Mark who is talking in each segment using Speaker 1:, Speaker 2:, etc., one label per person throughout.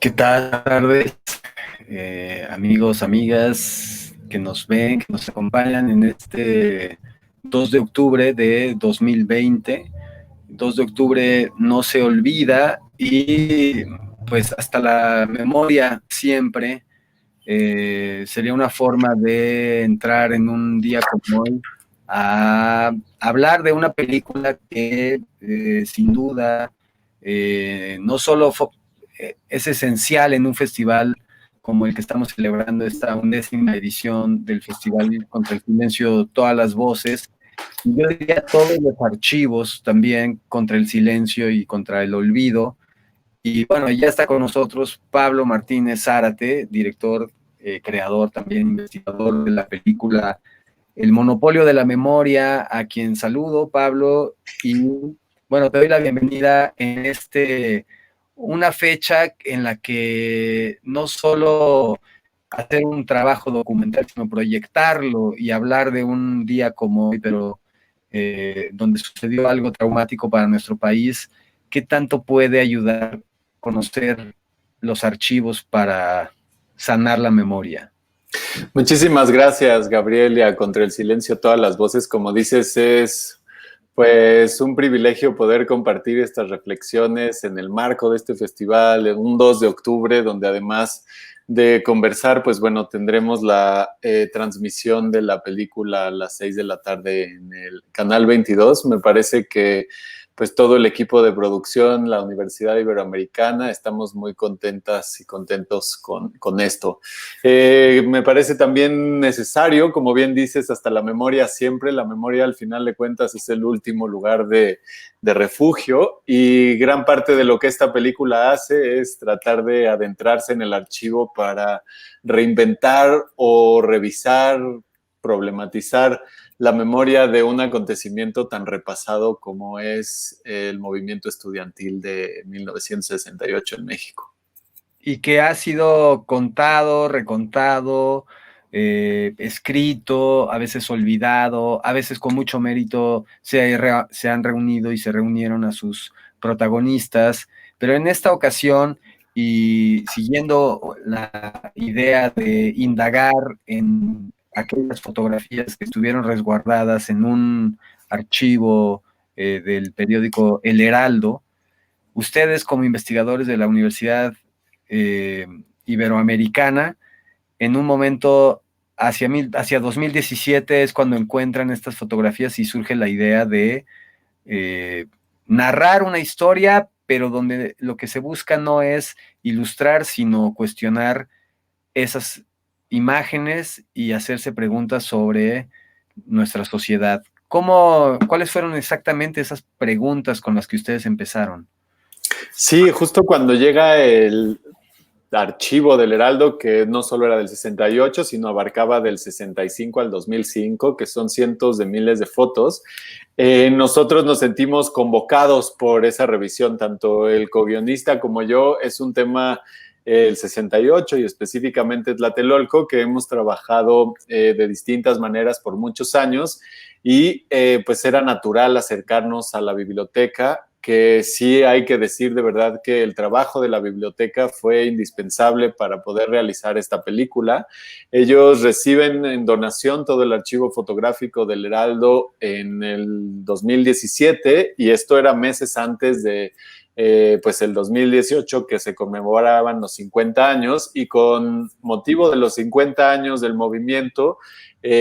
Speaker 1: ¿Qué tal? Buenas tardes, amigos, amigas que nos ven, que nos acompañan en este 2 de octubre de 2020. 2 de octubre no se olvida y pues hasta la memoria siempre sería una forma de entrar en un día como hoy a hablar de una película que sin duda no solo es esencial en un festival como el que estamos celebrando, esta 11ª edición del Festival Contra el Silencio, Todas las Voces, y yo diría todos los archivos también contra el silencio y contra el olvido. Y bueno, ya está con nosotros Pablo Martínez Zárate, director, creador, también investigador de la película El Monopolio de la Memoria, a quien saludo, Pablo, y bueno, te doy la bienvenida en una fecha en la que no solo hacer un trabajo documental, sino proyectarlo y hablar de un día como hoy, pero donde sucedió algo traumático para nuestro país. ¿Qué tanto puede ayudar a conocer los archivos para sanar la memoria?
Speaker 2: Muchísimas gracias, Gabriel, y a Contra el Silencio, Todas las Voces. Como dices, es pues un privilegio poder compartir estas reflexiones en el marco de este festival, en un 2 de octubre, donde además de conversar, pues bueno, tendremos la transmisión de la película a las 6 de la tarde en el canal 22. Me parece que pues todo el equipo de producción, la Universidad Iberoamericana, estamos muy contentas y contentos con esto. Me parece también necesario, como bien dices, hasta la memoria siempre. La memoria, al final de cuentas, es el último lugar de refugio, y gran parte de lo que esta película hace es tratar de adentrarse en el archivo para reinventar o revisar, problematizar la memoria de un acontecimiento tan repasado como es el movimiento estudiantil de 1968 en México.
Speaker 1: Y que ha sido contado, recontado, escrito, a veces olvidado, a veces con mucho mérito se han reunido y se reunieron a sus protagonistas, pero en esta ocasión, y siguiendo la idea de indagar en aquellas fotografías que estuvieron resguardadas en un archivo del periódico El Heraldo, ustedes como investigadores de la Universidad eh, Iberoamericana, en un momento hacia 2017 es cuando encuentran estas fotografías y surge la idea de eh, narrar una historia, pero donde lo que se busca no es ilustrar, sino cuestionar esas imágenes y hacerse preguntas sobre nuestra sociedad. ¿Cuáles fueron exactamente esas preguntas con las que ustedes empezaron?
Speaker 2: Sí, justo cuando llega el archivo del Heraldo, que no solo era del 68, sino abarcaba del 65 al 2005, que son cientos de miles de fotos, nosotros nos sentimos convocados por esa revisión, tanto el co-guionista como yo. Es un tema, el 68 y específicamente Tlatelolco, que hemos trabajado de distintas maneras por muchos años, y pues era natural acercarnos a la biblioteca, que sí hay que decir de verdad que el trabajo de la biblioteca fue indispensable para poder realizar esta película. Ellos reciben en donación todo el archivo fotográfico del Heraldo en el 2017, y esto era meses antes de pues el 2018, que se conmemoraban los 50 años, y con motivo de los 50 años del movimiento,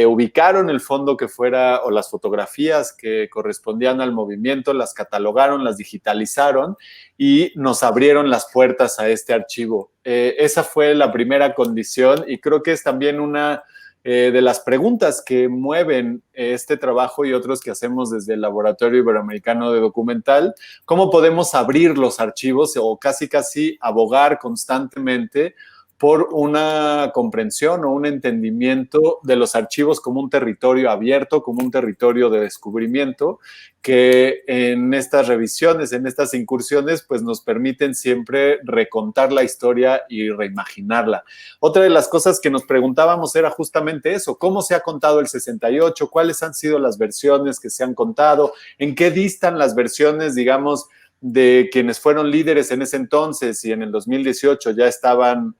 Speaker 2: ubicaron el fondo que fuera, o las fotografías que correspondían al movimiento, las catalogaron, las digitalizaron y nos abrieron las puertas a este archivo. Esa fue la primera condición, y creo que es también una de las preguntas que mueven este trabajo y otros que hacemos desde el Laboratorio Iberoamericano de Documental: ¿cómo podemos abrir los archivos o casi abogar constantemente por una comprensión o un entendimiento de los archivos como un territorio abierto, como un territorio de descubrimiento, que en estas revisiones, en estas incursiones, pues nos permiten siempre recontar la historia y reimaginarla? Otra de las cosas que nos preguntábamos era justamente eso: ¿cómo se ha contado el 68? ¿Cuáles han sido las versiones que se han contado? ¿En qué distan las versiones, digamos, de quienes fueron líderes en ese entonces y en el 2018 ya estaban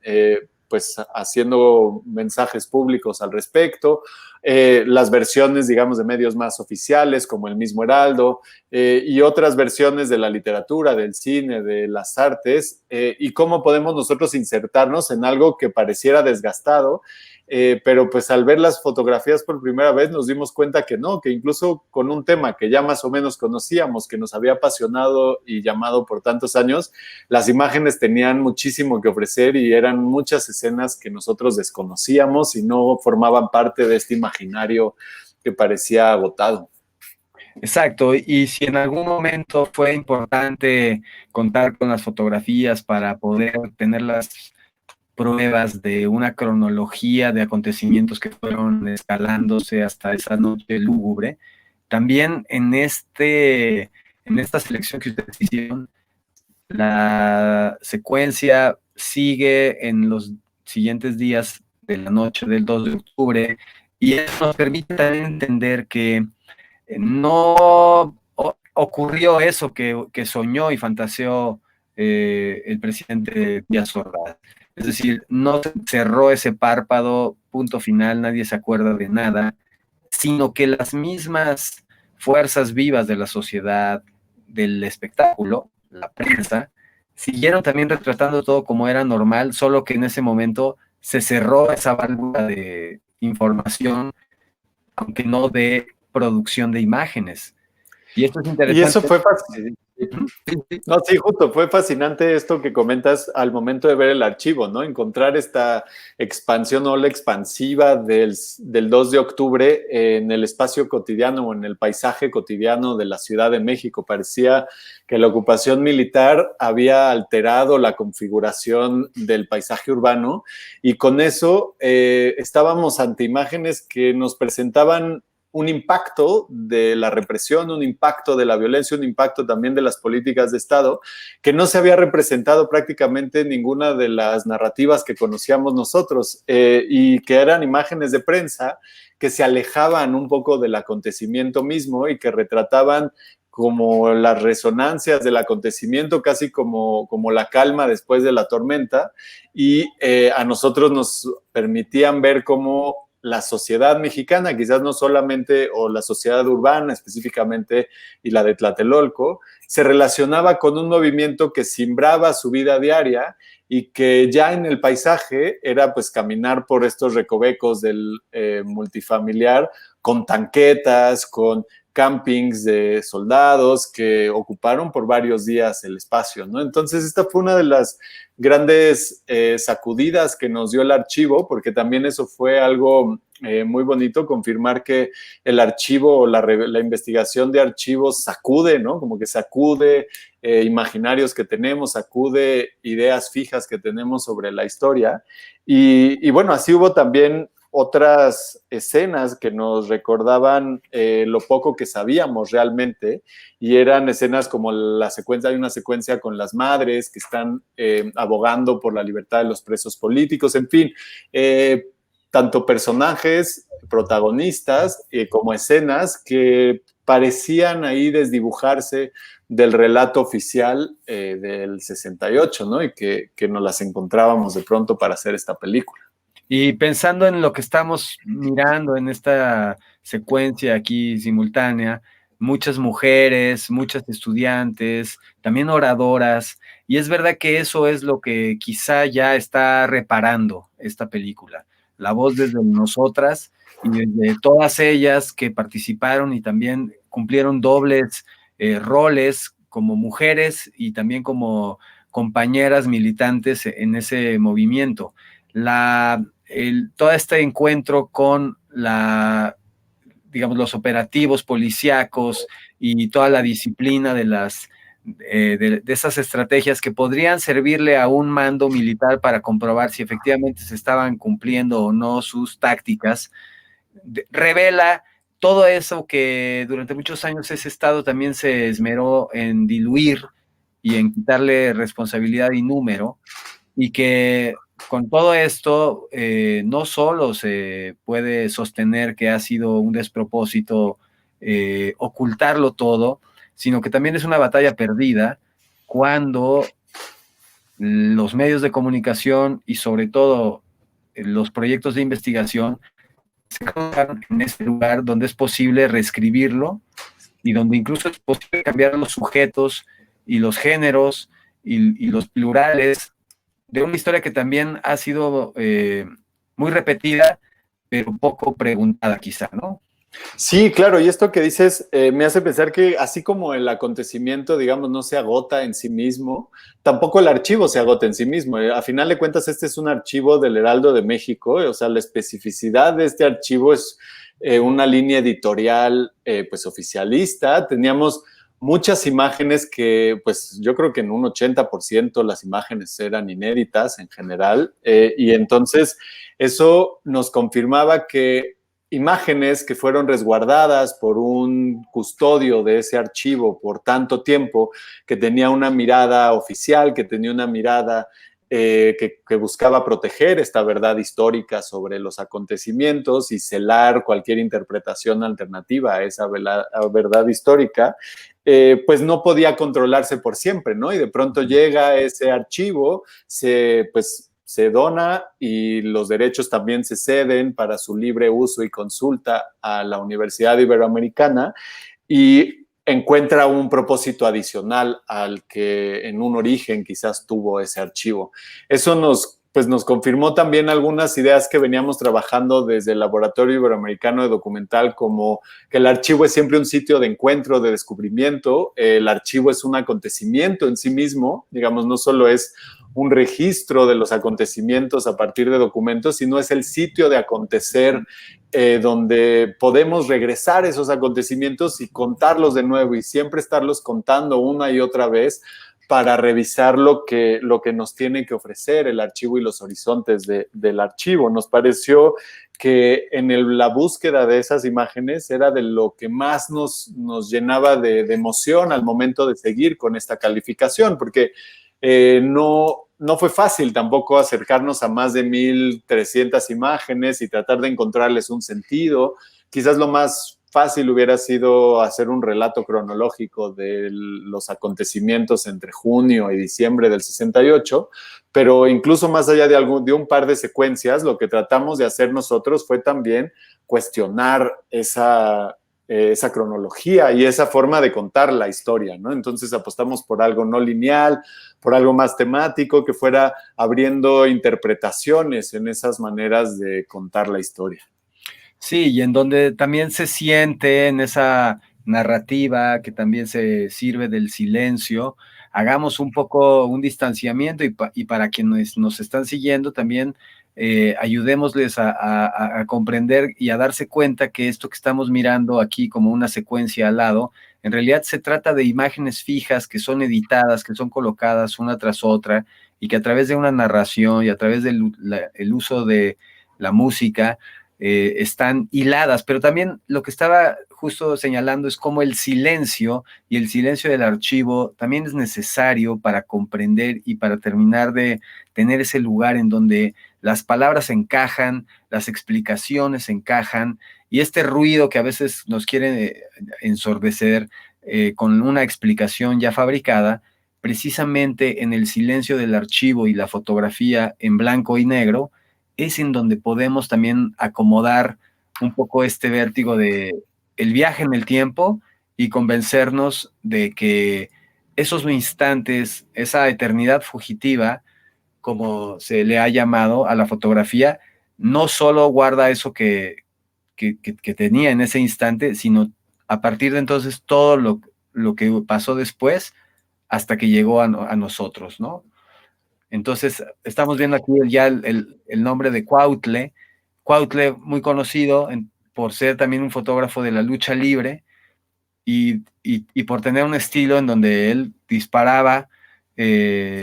Speaker 2: pues haciendo mensajes públicos al respecto, las versiones, digamos, de medios más oficiales, como el mismo Heraldo, y otras versiones de la literatura, del cine, de las artes, y cómo podemos nosotros insertarnos en algo que pareciera desgastado, pero pues al ver las fotografías por primera vez nos dimos cuenta que no, que incluso con un tema que ya más o menos conocíamos, que nos había apasionado y llamado por tantos años, las imágenes tenían muchísimo que ofrecer y eran muchas escenas que nosotros desconocíamos y no formaban parte de este imaginario que parecía agotado.
Speaker 1: Exacto, y si en algún momento fue importante contar con las fotografías para poder tener las pruebas de una cronología de acontecimientos que fueron escalándose hasta esa noche lúgubre, también en esta selección que ustedes hicieron, la secuencia sigue en los siguientes días de la noche del 2 de octubre y eso nos permite también entender que no ocurrió eso que soñó y fantaseó el presidente Díaz Ordaz. Es decir, no cerró ese párpado, punto final, nadie se acuerda de nada, sino que las mismas fuerzas vivas de la sociedad, del espectáculo, la prensa, siguieron también retratando todo como era normal, solo que en ese momento se cerró esa válvula de información, aunque no de producción de imágenes. Y esto es interesante.
Speaker 2: Y eso fue fácil. No, sí, justo, fue fascinante esto que comentas al momento de ver el archivo, ¿no? Encontrar esta expansión ola expansiva del 2 de octubre en el espacio cotidiano o en el paisaje cotidiano de la Ciudad de México. Parecía que la ocupación militar había alterado la configuración del paisaje urbano y con eso estábamos ante imágenes que nos presentaban un impacto de la represión, un impacto de la violencia, un impacto también de las políticas de Estado, que no se había representado prácticamente en ninguna de las narrativas que conocíamos nosotros, y que eran imágenes de prensa que se alejaban un poco del acontecimiento mismo y que retrataban como las resonancias del acontecimiento, casi como la calma después de la tormenta, y a nosotros nos permitían ver cómo la sociedad mexicana, quizás no solamente, o la sociedad urbana específicamente, y la de Tlatelolco, se relacionaba con un movimiento que simbraba su vida diaria y que ya en el paisaje era pues caminar por estos recovecos del multifamiliar con tanquetas, con campings de soldados que ocuparon por varios días el espacio, ¿no? Entonces esta fue una de las grandes sacudidas que nos dio el archivo, porque también eso fue algo muy bonito, confirmar que el archivo o la investigación de archivos sacude, ¿no? Como que sacude imaginarios que tenemos, sacude ideas fijas que tenemos sobre la historia. Y bueno, así hubo también otras escenas que nos recordaban lo poco que sabíamos realmente, y eran escenas como la secuencia, hay una secuencia con las madres que están abogando por la libertad de los presos políticos, en fin, tanto personajes, protagonistas, como escenas que parecían ahí desdibujarse del relato oficial del 68, ¿no? Y que nos las encontrábamos de pronto para hacer esta película.
Speaker 1: Y pensando en lo que estamos mirando en esta secuencia aquí simultánea, muchas mujeres, muchas estudiantes, también oradoras, y es verdad que eso es lo que quizá ya está reparando esta película. La voz desde nosotras y desde todas ellas que participaron y también cumplieron dobles roles como mujeres y también como compañeras militantes en ese movimiento. Todo este encuentro con digamos, los operativos policíacos y toda la disciplina de esas estrategias que podrían servirle a un mando militar para comprobar si efectivamente se estaban cumpliendo o no sus tácticas, revela todo eso que durante muchos años ese Estado también se esmeró en diluir y en quitarle responsabilidad y número, y que con todo esto no solo se puede sostener que ha sido un despropósito ocultarlo todo, sino que también es una batalla perdida cuando los medios de comunicación y sobre todo los proyectos de investigación se colocan en este lugar donde es posible reescribirlo y donde incluso es posible cambiar los sujetos y los géneros y los plurales de una historia que también ha sido muy repetida, pero poco preguntada quizá, ¿no?
Speaker 2: Sí, claro, y esto que dices me hace pensar que así como el acontecimiento, digamos, no se agota en sí mismo, tampoco el archivo se agota en sí mismo. A final de cuentas, este es un archivo del Heraldo de México, o sea, la especificidad de este archivo es una línea editorial pues oficialista. Teníamos muchas imágenes que, pues yo creo que en un 80% las imágenes eran inéditas en general, y entonces eso nos confirmaba que imágenes que fueron resguardadas por un custodio de ese archivo por tanto tiempo, que tenía una mirada oficial, que tenía una mirada que buscaba proteger esta verdad histórica sobre los acontecimientos y celar cualquier interpretación alternativa a esa verdad histórica, pues no podía controlarse por siempre, ¿no? Y de pronto llega ese archivo, se dona y los derechos también se ceden para su libre uso y consulta a la Universidad Iberoamericana y encuentra un propósito adicional al que en un origen quizás tuvo ese archivo. Eso nos confirmó también algunas ideas que veníamos trabajando desde el Laboratorio Iberoamericano de Documental, como que el archivo es siempre un sitio de encuentro, de descubrimiento. El archivo es un acontecimiento en sí mismo, digamos, no solo es un registro de los acontecimientos a partir de documentos, sino es el sitio de acontecer donde podemos regresar esos acontecimientos y contarlos de nuevo y siempre estarlos contando una y otra vez para revisar lo que nos tiene que ofrecer el archivo y los horizontes del archivo. Nos pareció que en la búsqueda de esas imágenes era de lo que más nos llenaba de emoción al momento de seguir con esta calificación, porque no fue fácil tampoco acercarnos a más de 1,300 imágenes y tratar de encontrarles un sentido. Quizás lo más fácil hubiera sido hacer un relato cronológico de los acontecimientos entre junio y diciembre del 68, pero incluso más allá de un par de secuencias, lo que tratamos de hacer nosotros fue también cuestionar esa cronología y esa forma de contar la historia, ¿no? Entonces apostamos por algo no lineal, por algo más temático, que fuera abriendo interpretaciones en esas maneras de contar la historia.
Speaker 1: Sí, y en donde también se siente en esa narrativa que también se sirve del silencio, hagamos un poco un distanciamiento y para quienes nos están siguiendo también ayudémosles a comprender y a darse cuenta que esto que estamos mirando aquí como una secuencia al lado, en realidad se trata de imágenes fijas que son editadas, que son colocadas una tras otra y que a través de una narración y a través del uso de la música están hiladas, pero también lo que estaba justo señalando es cómo el silencio y el silencio del archivo también es necesario para comprender y para terminar de tener ese lugar en donde las palabras encajan, las explicaciones encajan y este ruido que a veces nos quiere ensordecer con una explicación ya fabricada, precisamente en el silencio del archivo y la fotografía en blanco y negro, es en donde podemos también acomodar un poco este vértigo de el viaje en el tiempo y convencernos de que esos instantes, esa eternidad fugitiva, como se le ha llamado a la fotografía, no solo guarda eso que tenía en ese instante, sino a partir de entonces todo lo que pasó después hasta que llegó a nosotros, ¿no? Entonces, estamos viendo aquí ya el nombre de Cuautle. Cuautle, muy conocido por ser también un fotógrafo de la lucha libre y por tener un estilo en donde él disparaba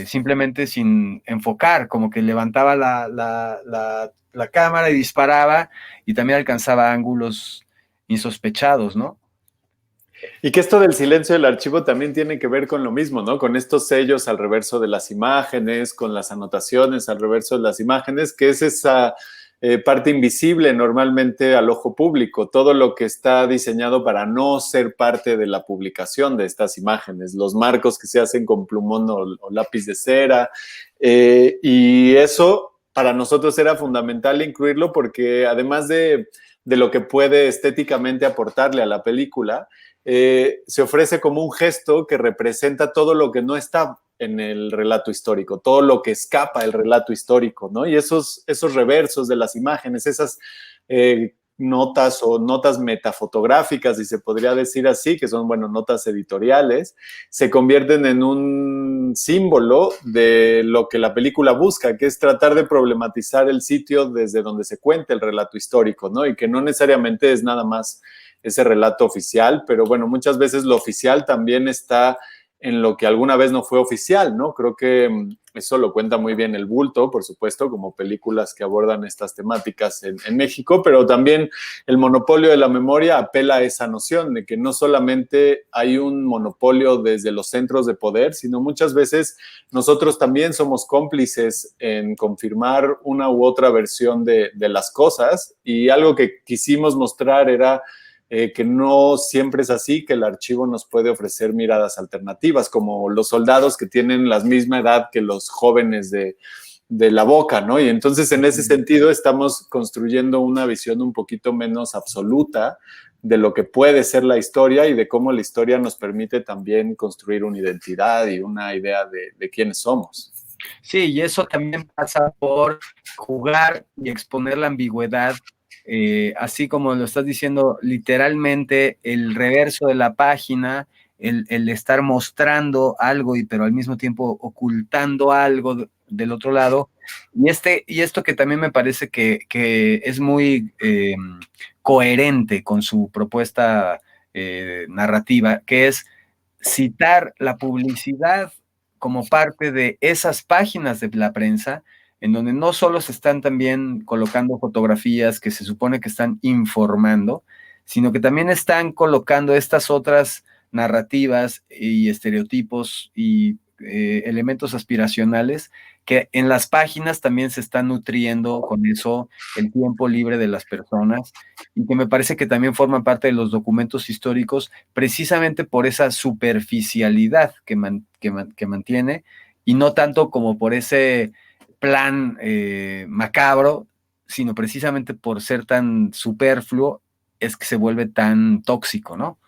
Speaker 1: simplemente sin enfocar, como que levantaba la cámara y disparaba y también alcanzaba ángulos insospechados, ¿no?
Speaker 2: Y que esto del silencio del archivo también tiene que ver con lo mismo, ¿no? Con estos sellos al reverso de las imágenes, con las anotaciones al reverso de las imágenes, que es parte invisible normalmente al ojo público, todo lo que está diseñado para no ser parte de la publicación de estas imágenes, los marcos que se hacen con plumón o lápiz de cera, y eso para nosotros era fundamental incluirlo porque además de lo que puede estéticamente aportarle a la película, se ofrece como un gesto que representa todo lo que no está en el relato histórico, todo lo que escapa del relato histórico, ¿no? Y esos reversos de las imágenes, esas notas o notas metafotográficas, si se podría decir así, que son, bueno, notas editoriales, se convierten en un símbolo de lo que la película busca, que es tratar de problematizar el sitio desde donde se cuenta el relato histórico, ¿no? Y que no necesariamente es nada más ese relato oficial, pero bueno, muchas veces lo oficial también está en lo que alguna vez no fue oficial, ¿no? Creo que eso lo cuenta muy bien El Bulto, por supuesto, como películas que abordan estas temáticas en México, pero también El Monopolio de la Memoria apela a esa noción de que no solamente hay un monopolio desde los centros de poder, sino muchas veces nosotros también somos cómplices en confirmar una u otra versión de las cosas, y algo que quisimos mostrar era que no siempre es así, que el archivo nos puede ofrecer miradas alternativas, como los soldados que tienen la misma edad que los jóvenes de la Boca, ¿no? Y entonces en ese sentido estamos construyendo una visión un poquito menos absoluta de lo que puede ser la historia y de cómo la historia nos permite también construir una identidad y una idea de quiénes somos.
Speaker 1: Sí, y eso también pasa por jugar y exponer la ambigüedad. Así como lo estás diciendo, literalmente el reverso de la página, el estar mostrando algo, pero al mismo tiempo ocultando algo del otro lado. Y esto que también me parece que es muy coherente con su propuesta narrativa, que es citar la publicidad como parte de esas páginas de la prensa, en donde no solo se están también colocando fotografías que se supone que están informando, sino que también están colocando estas otras narrativas y estereotipos y elementos aspiracionales que en las páginas también se están nutriendo con eso el tiempo libre de las personas, y que me parece que también forman parte de los documentos históricos precisamente por esa superficialidad que mantiene, y no tanto como por ese plan macabro, sino precisamente por ser tan superfluo es que se vuelve tan tóxico, ¿no?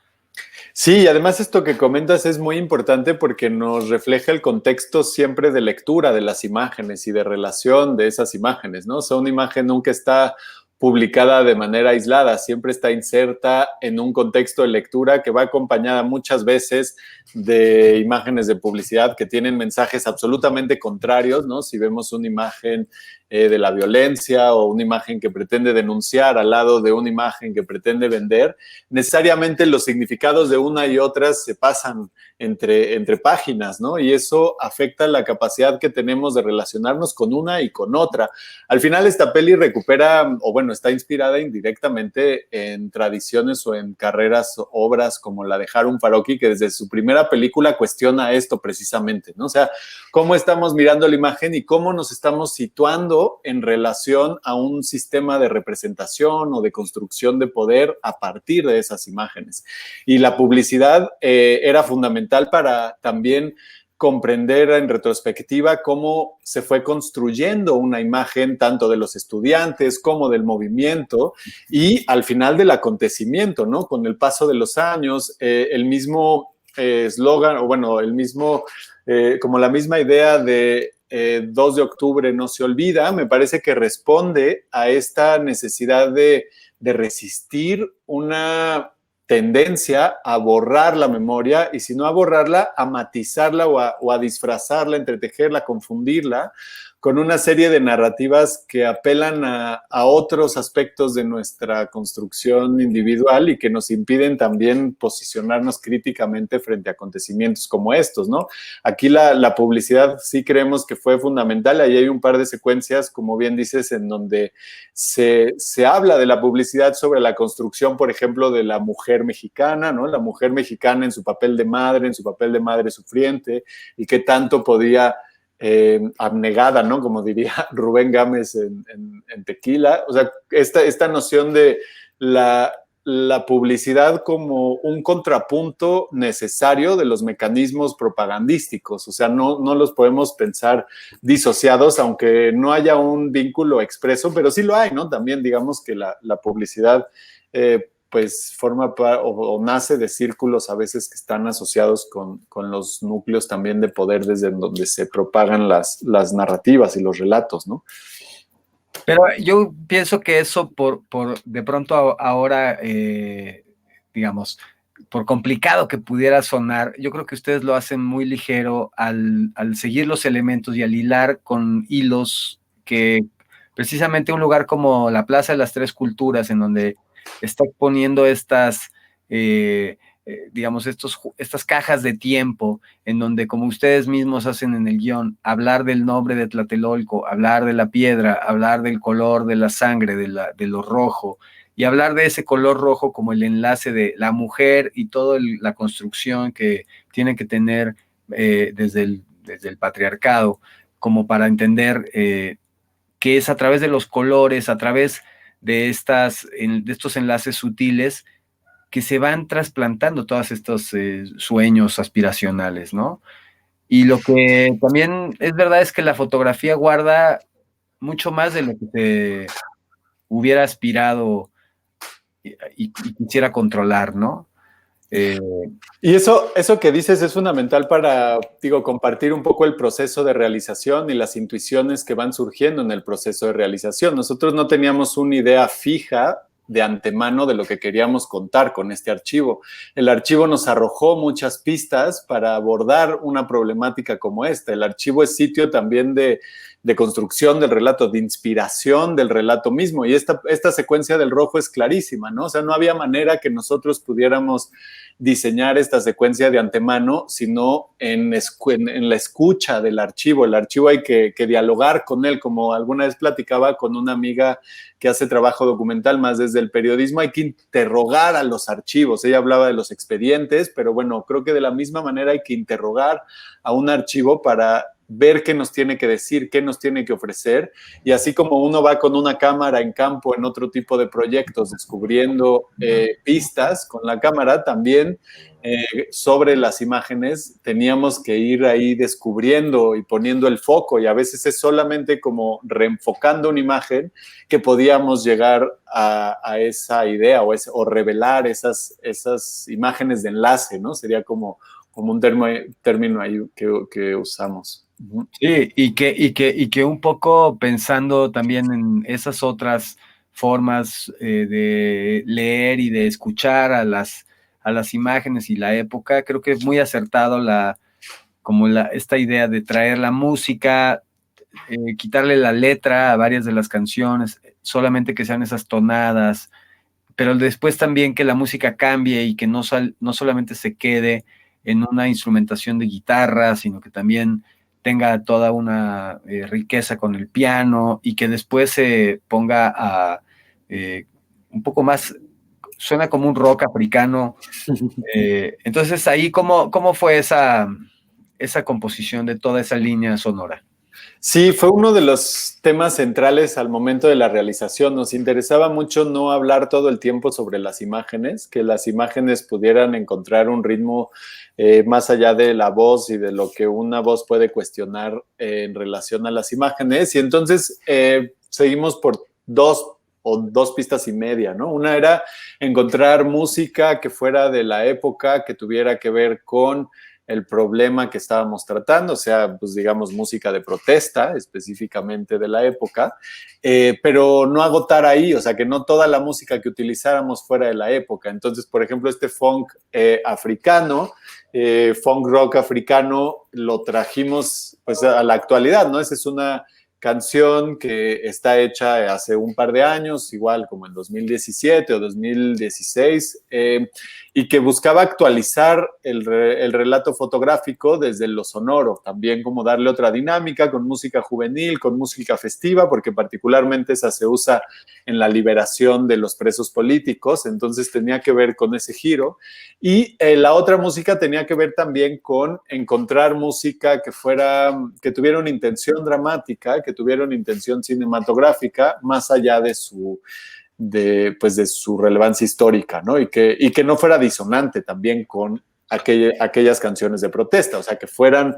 Speaker 2: Sí, y además esto que comentas es muy importante porque nos refleja el contexto siempre de lectura de las imágenes y de relación de esas imágenes, ¿no? O sea, una imagen nunca está publicada de manera aislada, siempre está inserta en un contexto de lectura que va acompañada muchas veces de imágenes de publicidad que tienen mensajes absolutamente contrarios, ¿no? Si vemos una imagen de la violencia o una imagen que pretende denunciar al lado de una imagen que pretende vender, necesariamente los significados de una y otra se pasan entre páginas, ¿no? Y eso afecta la capacidad que tenemos de relacionarnos con una y con otra. Al final esta peli recupera, o bueno, está inspirada indirectamente en tradiciones o en carreras, obras como la de Harun Farokhi, que desde su primera película cuestiona esto precisamente, ¿no? O sea, cómo estamos mirando la imagen y cómo nos estamos situando en relación a un sistema de representación o de construcción de poder a partir de esas imágenes. Y la publicidad era fundamental para también comprender en retrospectiva cómo se fue construyendo una imagen tanto de los estudiantes como del movimiento y al final del acontecimiento, ¿no? Con el paso de los años, el mismo eslogan, o bueno, el mismo, como la misma idea de 2 de octubre no se olvida, me parece que responde a esta necesidad de resistir una tendencia a borrar la memoria, y si no a borrarla, a matizarla o a disfrazarla, entretejerla, confundirla con una serie de narrativas que apelan a otros aspectos de nuestra construcción individual y que nos impiden también posicionarnos críticamente frente a acontecimientos como estos, ¿no? Aquí la publicidad sí creemos que fue fundamental. Ahí hay un par de secuencias, como bien dices, en donde se habla de la publicidad sobre la construcción, por ejemplo, de la mujer mexicana, ¿no? La mujer mexicana en su papel de madre sufriente, y qué tanto podía abnegada, ¿no? Como diría Rubén Gámez en Tequila. O sea, esta noción de la publicidad como un contrapunto necesario de los mecanismos propagandísticos. O sea, no los podemos pensar disociados, aunque no haya un vínculo expreso, pero sí lo hay, ¿no? También digamos que la publicidad pues forma o nace de círculos a veces que están asociados con los núcleos también de poder desde donde se propagan las narrativas y los relatos, ¿no?
Speaker 1: Pero yo pienso que eso por de pronto ahora, digamos, por complicado que pudiera sonar, yo creo que ustedes lo hacen muy ligero al seguir los elementos y al hilar con hilos que precisamente un lugar como la Plaza de las Tres Culturas, en donde está poniendo estas, digamos, estas cajas de tiempo, en donde, como ustedes mismos hacen en el guión, hablar del nombre de Tlatelolco, hablar de la piedra, hablar del color de la sangre, de lo rojo, y hablar de ese color rojo como el enlace de la mujer y toda la construcción que tiene que tener desde el patriarcado, como para entender que es a través de los colores, a través de estos enlaces sutiles, que se van trasplantando todos estos sueños aspiracionales, ¿no? Y lo que también es verdad es que la fotografía guarda mucho más de lo que se hubiera aspirado y quisiera controlar, ¿no?
Speaker 2: Y eso que dices es fundamental para, digo, compartir un poco el proceso de realización y las intuiciones que van surgiendo en el proceso de realización. Nosotros no teníamos una idea fija de antemano de lo que queríamos contar con este archivo. El archivo nos arrojó muchas pistas para abordar una problemática como esta. El archivo es sitio también de construcción del relato, de inspiración del relato mismo. Y esta secuencia del rojo es clarísima, ¿no? O sea, no había manera que nosotros pudiéramos diseñar esta secuencia de antemano, sino en la escucha del archivo. El archivo hay que dialogar con él, como alguna vez platicaba con una amiga que hace trabajo documental más desde el periodismo, hay que interrogar a los archivos. Ella hablaba de los expedientes, pero bueno, creo que de la misma manera hay que interrogar a un archivo para ver qué nos tiene que decir, qué nos tiene que ofrecer, y así como uno va con una cámara en campo en otro tipo de proyectos descubriendo pistas con la cámara, también sobre las imágenes teníamos que ir ahí descubriendo y poniendo el foco, y a veces es solamente como reenfocando una imagen que podíamos llegar a esa idea o revelar esas imágenes de enlace, ¿no? Sería como un término ahí que usamos.
Speaker 1: Sí, y que un poco pensando también en esas otras formas de leer y de escuchar a las imágenes y la época, creo que es muy acertado esta idea de traer la música, quitarle la letra a varias de las canciones, solamente que sean esas tonadas, pero después también que la música cambie y que no solamente se quede en una instrumentación de guitarra, sino que también tenga toda una riqueza con el piano y que después se ponga a un poco más, suena como un rock africano. Entonces ahí, ¿cómo fue esa composición de toda esa línea sonora?
Speaker 2: Sí, fue uno de los temas centrales al momento de la realización. Nos interesaba mucho no hablar todo el tiempo sobre las imágenes, que las imágenes pudieran encontrar un ritmo más allá de la voz y de lo que una voz puede cuestionar en relación a las imágenes. Y entonces seguimos por dos pistas y media, ¿no? Una era encontrar música que fuera de la época, que tuviera que ver con el problema que estábamos tratando, o sea, pues digamos música de protesta específicamente de la época, pero no agotar ahí, o sea, que no toda la música que utilizáramos fuera de la época. Entonces, por ejemplo, este funk africano, funk rock africano, lo trajimos pues a la actualidad, ¿no? Esa es una canción que está hecha hace un par de años, igual como en 2017 o 2016, y que buscaba actualizar el relato fotográfico desde lo sonoro, también como darle otra dinámica con música juvenil, con música festiva, porque particularmente esa se usa en la liberación de los presos políticos, entonces tenía que ver con ese giro. Y la otra música tenía que ver también con encontrar música que tuviera una intención dramática, que tuviera una intención cinematográfica, más allá de de su relevancia histórica, ¿no? Y que no fuera disonante también con aquellas canciones de protesta, o sea, que fueran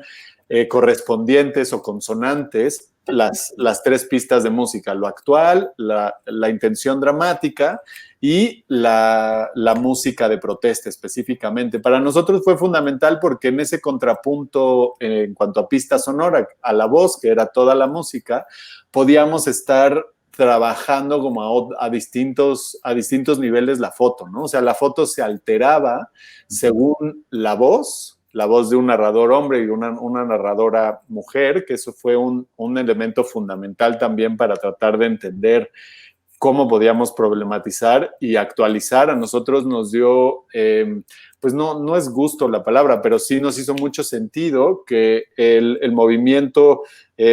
Speaker 2: correspondientes o consonantes las tres pistas de música, lo actual, la intención dramática y la música de protesta específicamente. Para nosotros fue fundamental porque en ese contrapunto en cuanto a pista sonora, a la voz, que era toda la música, podíamos estar trabajando como a distintos niveles la foto, ¿no? O sea, la foto se alteraba según la voz de un narrador hombre y una narradora mujer, que eso fue un elemento fundamental también para tratar de entender cómo podíamos problematizar y actualizar. A nosotros nos dio, pues no es gusto la palabra, pero sí nos hizo mucho sentido que el movimiento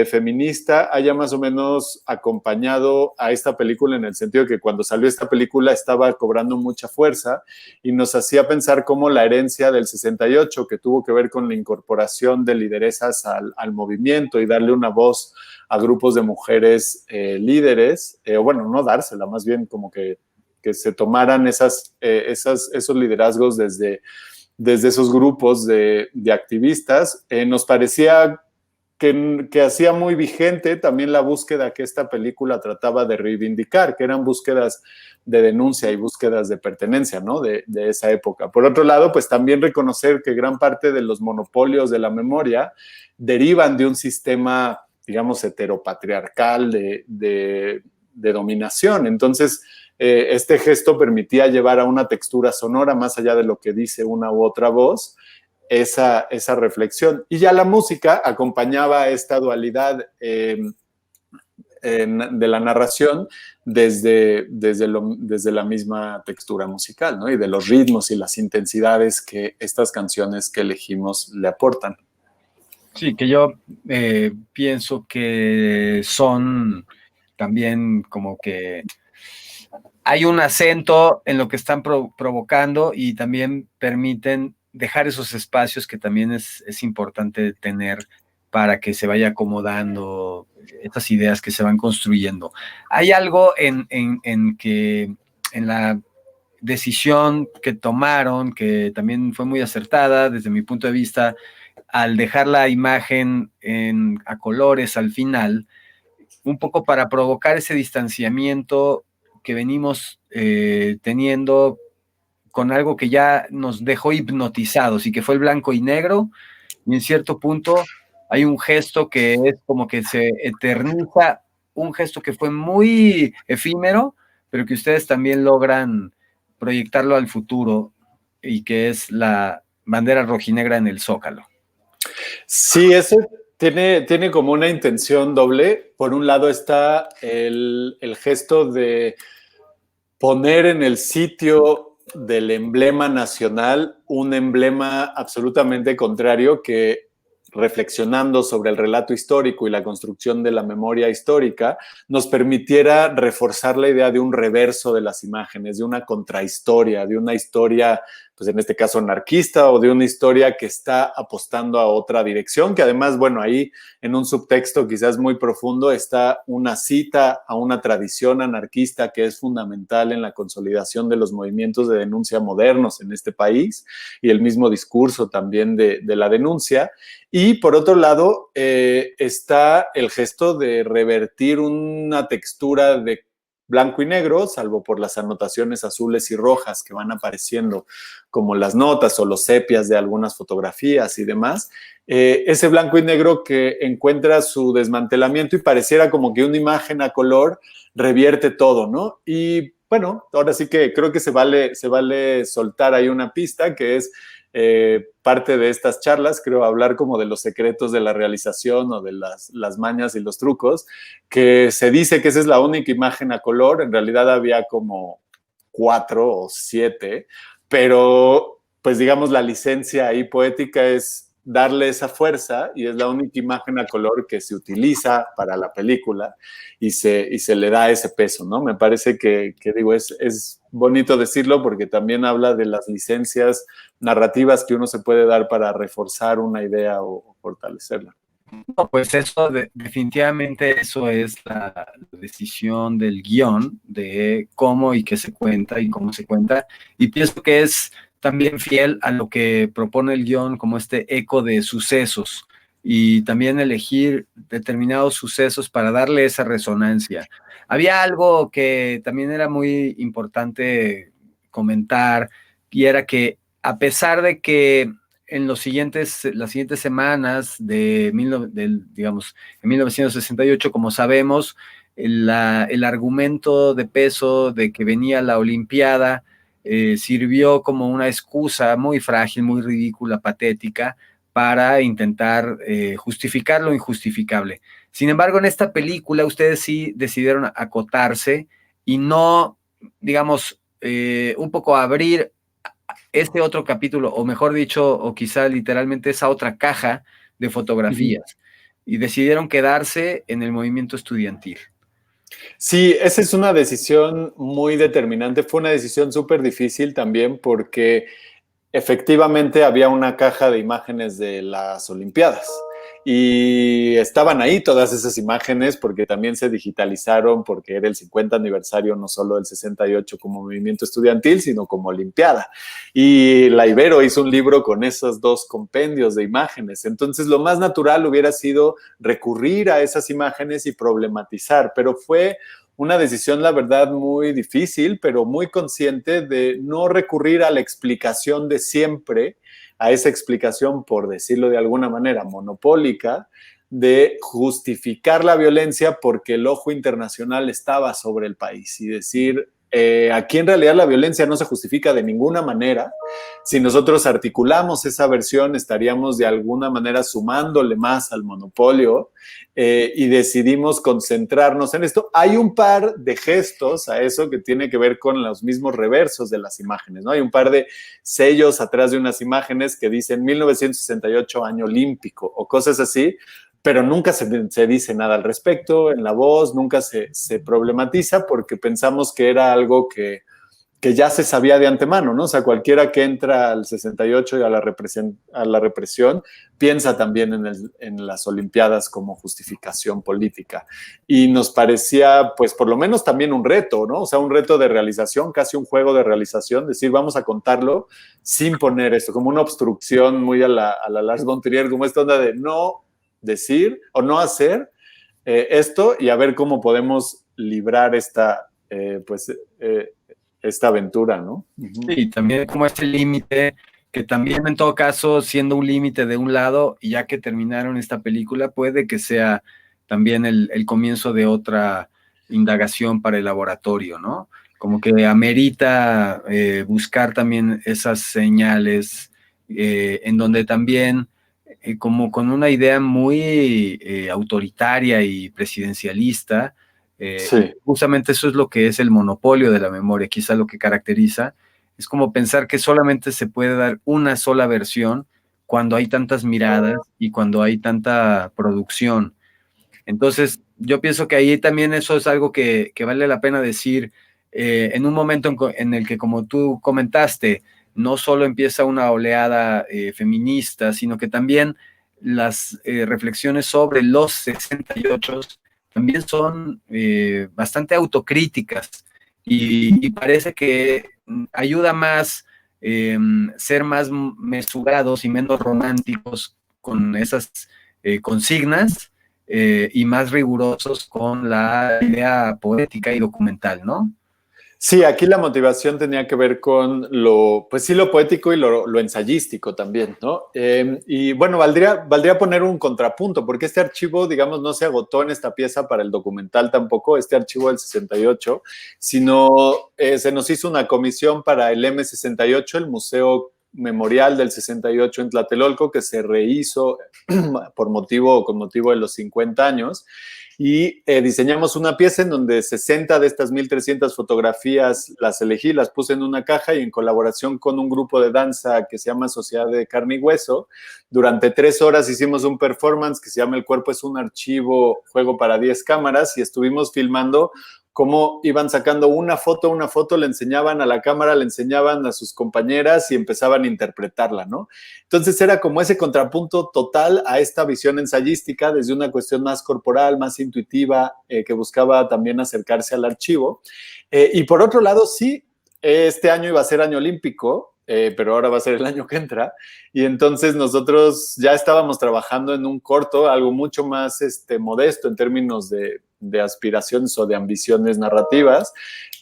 Speaker 2: feminista haya más o menos acompañado a esta película, en el sentido de que cuando salió esta película estaba cobrando mucha fuerza y nos hacía pensar cómo la herencia del 68, que tuvo que ver con la incorporación de lideresas al movimiento y darle una voz a grupos de mujeres líderes, o bueno, no dársela, más bien como que se tomaran esos liderazgos desde esos grupos de activistas, nos parecía que hacía muy vigente también la búsqueda que esta película trataba de reivindicar, que eran búsquedas de denuncia y búsquedas de pertenencia, ¿no? De esa época. Por otro lado, pues también reconocer que gran parte de los monopolios de la memoria derivan de un sistema, digamos, heteropatriarcal de dominación. Entonces, este gesto permitía llevar a una textura sonora, más allá de lo que dice una u otra voz, esa reflexión. Y ya la música acompañaba esta dualidad de la narración desde la misma textura musical, ¿no? Y de los ritmos y las intensidades que estas canciones que elegimos le aportan.
Speaker 1: Sí, que yo pienso que son también como que hay un acento en lo que están provocando y también permiten dejar esos espacios que también es importante tener para que se vaya acomodando estas ideas que se van construyendo. Hay algo en que en la decisión que tomaron, que también fue muy acertada desde mi punto de vista, al dejar la imagen a colores al final, un poco para provocar ese distanciamiento que venimos teniendo con algo que ya nos dejó hipnotizados y que fue el blanco y negro, y en cierto punto hay un gesto que es como que se eterniza, un gesto que fue muy efímero, pero que ustedes también logran proyectarlo al futuro y que es la bandera rojinegra en el Zócalo.
Speaker 2: Sí, eso tiene como una intención doble. Por un lado está el gesto de poner en el sitio del emblema nacional un emblema absolutamente contrario que, reflexionando sobre el relato histórico y la construcción de la memoria histórica, nos permitiera reforzar la idea de un reverso de las imágenes, de una contrahistoria, de una historia, pues en este caso anarquista, o de una historia que está apostando a otra dirección, que además, bueno, ahí en un subtexto quizás muy profundo está una cita a una tradición anarquista que es fundamental en la consolidación de los movimientos de denuncia modernos en este país, y el mismo discurso también de la denuncia. Y por otro lado, está el gesto de revertir una textura de blanco y negro, salvo por las anotaciones azules y rojas que van apareciendo como las notas o los sepias de algunas fotografías y demás. Ese blanco y negro que encuentra su desmantelamiento y pareciera como que una imagen a color revierte todo, ¿no? Y bueno, ahora sí que creo que se vale soltar ahí una pista que es parte de estas charlas, creo, hablar como de los secretos de la realización o de las mañas y los trucos, que se dice que esa es la única imagen a color, en realidad había como 4 o 7, pero pues digamos la licencia ahí poética es darle esa fuerza y es la única imagen a color que se utiliza para la película y se le da ese peso, ¿no? Me parece que digo, es bonito decirlo porque también habla de las licencias narrativas que uno se puede dar para reforzar una idea o fortalecerla.
Speaker 1: No, pues eso, definitivamente eso es la decisión del guión, de cómo y qué se cuenta y cómo se cuenta. Y pienso que es también fiel a lo que propone el guión como este eco de sucesos y también elegir determinados sucesos para darle esa resonancia. Había algo que también era muy importante comentar y era que a pesar de que en las siguientes semanas digamos, en 1968, como sabemos, el argumento de peso de que venía la Olimpiada sirvió como una excusa muy frágil, muy ridícula, patética, para intentar justificar lo injustificable. Sin embargo, en esta película ustedes sí decidieron acotarse y no, digamos, un poco abrir este otro capítulo, o mejor dicho, o quizá literalmente esa otra caja de fotografías, y decidieron quedarse en el movimiento estudiantil.
Speaker 2: Sí, esa es una decisión muy determinante. Fue una decisión súper difícil también porque efectivamente había una caja de imágenes de las Olimpiadas y estaban ahí todas esas imágenes porque también se digitalizaron porque era el 50 aniversario no solo del 68 como movimiento estudiantil, sino como Olimpiada. Y la Ibero hizo un libro con esos dos compendios de imágenes. Entonces lo más natural hubiera sido recurrir a esas imágenes y problematizar, pero fue una decisión, la verdad, muy difícil, pero muy consciente de no recurrir a la explicación de siempre, a esa explicación, por decirlo de alguna manera, monopólica, de justificar la violencia porque el ojo internacional estaba sobre el país y decir, aquí en realidad la violencia no se justifica de ninguna manera. Si nosotros articulamos esa versión, estaríamos de alguna manera sumándole más al monopolio y decidimos concentrarnos en esto. Hay un par de gestos a eso que tiene que ver con los mismos reversos de las imágenes, ¿no? Hay un par de sellos atrás de unas imágenes que dicen 1968 año olímpico o cosas así, pero nunca se dice nada al respecto en la voz, nunca se problematiza porque pensamos que era algo que ya se sabía de antemano, ¿no? O sea, cualquiera que entra al 68 y a la represión piensa también en las Olimpiadas como justificación política. Y nos parecía, pues, por lo menos también un reto, ¿no? O sea, un reto de realización, casi un juego de realización, decir, vamos a contarlo sin poner esto, como una obstrucción muy a la Lars von Trier, como esta onda de no decir o no hacer esto y a ver cómo podemos librar esta, esta aventura, ¿no?
Speaker 1: Sí, también como este límite, que también en todo caso, siendo un límite de un lado, y ya que terminaron esta película, puede que sea también el comienzo de otra indagación para el laboratorio, ¿no? Como que amerita buscar también esas señales en donde también, como con una idea muy autoritaria y presidencialista,
Speaker 2: Sí.
Speaker 1: justamente eso es lo que es el monopolio de la memoria, quizá lo que caracteriza, es como pensar que solamente se puede dar una sola versión cuando hay tantas miradas y cuando hay tanta producción. Entonces, yo pienso que ahí también eso es algo que vale la pena decir en un momento en el que, como tú comentaste, no solo empieza una oleada feminista, sino que también las reflexiones sobre los 68 también son bastante autocríticas y parece que ayuda más ser más mesurados y menos románticos con esas consignas y más rigurosos con la idea poética y documental, ¿no?
Speaker 2: Sí, aquí la motivación tenía que ver con lo, pues sí, lo poético y lo ensayístico también, ¿no? Y bueno, valdría poner un contrapunto, porque este archivo, digamos, no se agotó en esta pieza para el documental tampoco, este archivo del 68, sino se nos hizo una comisión para el M68, el Museo Memorial del 68 en Tlatelolco, que se rehizo con motivo de los 50 años. y diseñamos una pieza en donde 60 de estas 1,300 fotografías las elegí, las puse en una caja y en colaboración con un grupo de danza que se llama Sociedad de Carne y Hueso, durante 3 horas hicimos un performance que se llama El cuerpo es un archivo, juego para 10 cámaras, y estuvimos filmando cómo iban sacando una foto, le enseñaban a la cámara, le enseñaban a sus compañeras y empezaban a interpretarla, ¿no? Entonces era como ese contrapunto total a esta visión ensayística desde una cuestión más corporal, más intuitiva, que buscaba también acercarse al archivo. Y por otro lado, sí, este año iba a ser año olímpico, pero ahora va a ser el año que entra, y entonces nosotros ya estábamos trabajando en un corto, algo mucho más modesto en términos de aspiraciones o de ambiciones narrativas,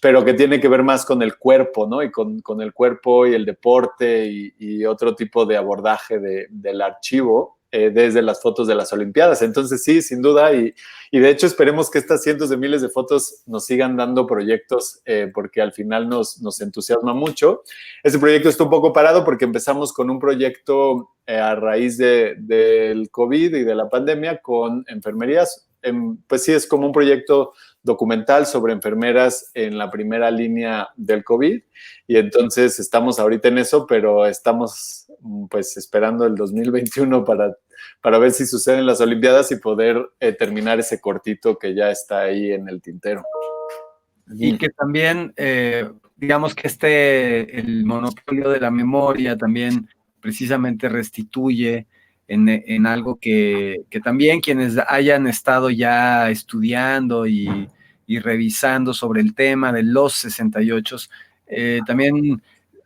Speaker 2: pero que tiene que ver más con el cuerpo, ¿no? Y con el cuerpo y el deporte y otro tipo de abordaje del archivo desde las fotos de las Olimpiadas. Entonces sí, sin duda, y de hecho esperemos que estas cientos de miles de fotos nos sigan dando proyectos porque al final nos entusiasma mucho. Ese proyecto está un poco parado porque empezamos con un proyecto a raíz del COVID y de la pandemia con enfermerías. Pues sí, es como un proyecto documental sobre enfermeras en la primera línea del COVID, y entonces estamos ahorita en eso, pero estamos pues esperando el 2021 para ver si suceden las Olimpiadas y poder terminar ese cortito que ya está ahí en el tintero.
Speaker 1: Y que también, digamos que el monopolio de la memoria también precisamente restituye en algo que también quienes hayan estado ya estudiando y revisando sobre el tema de los 68, también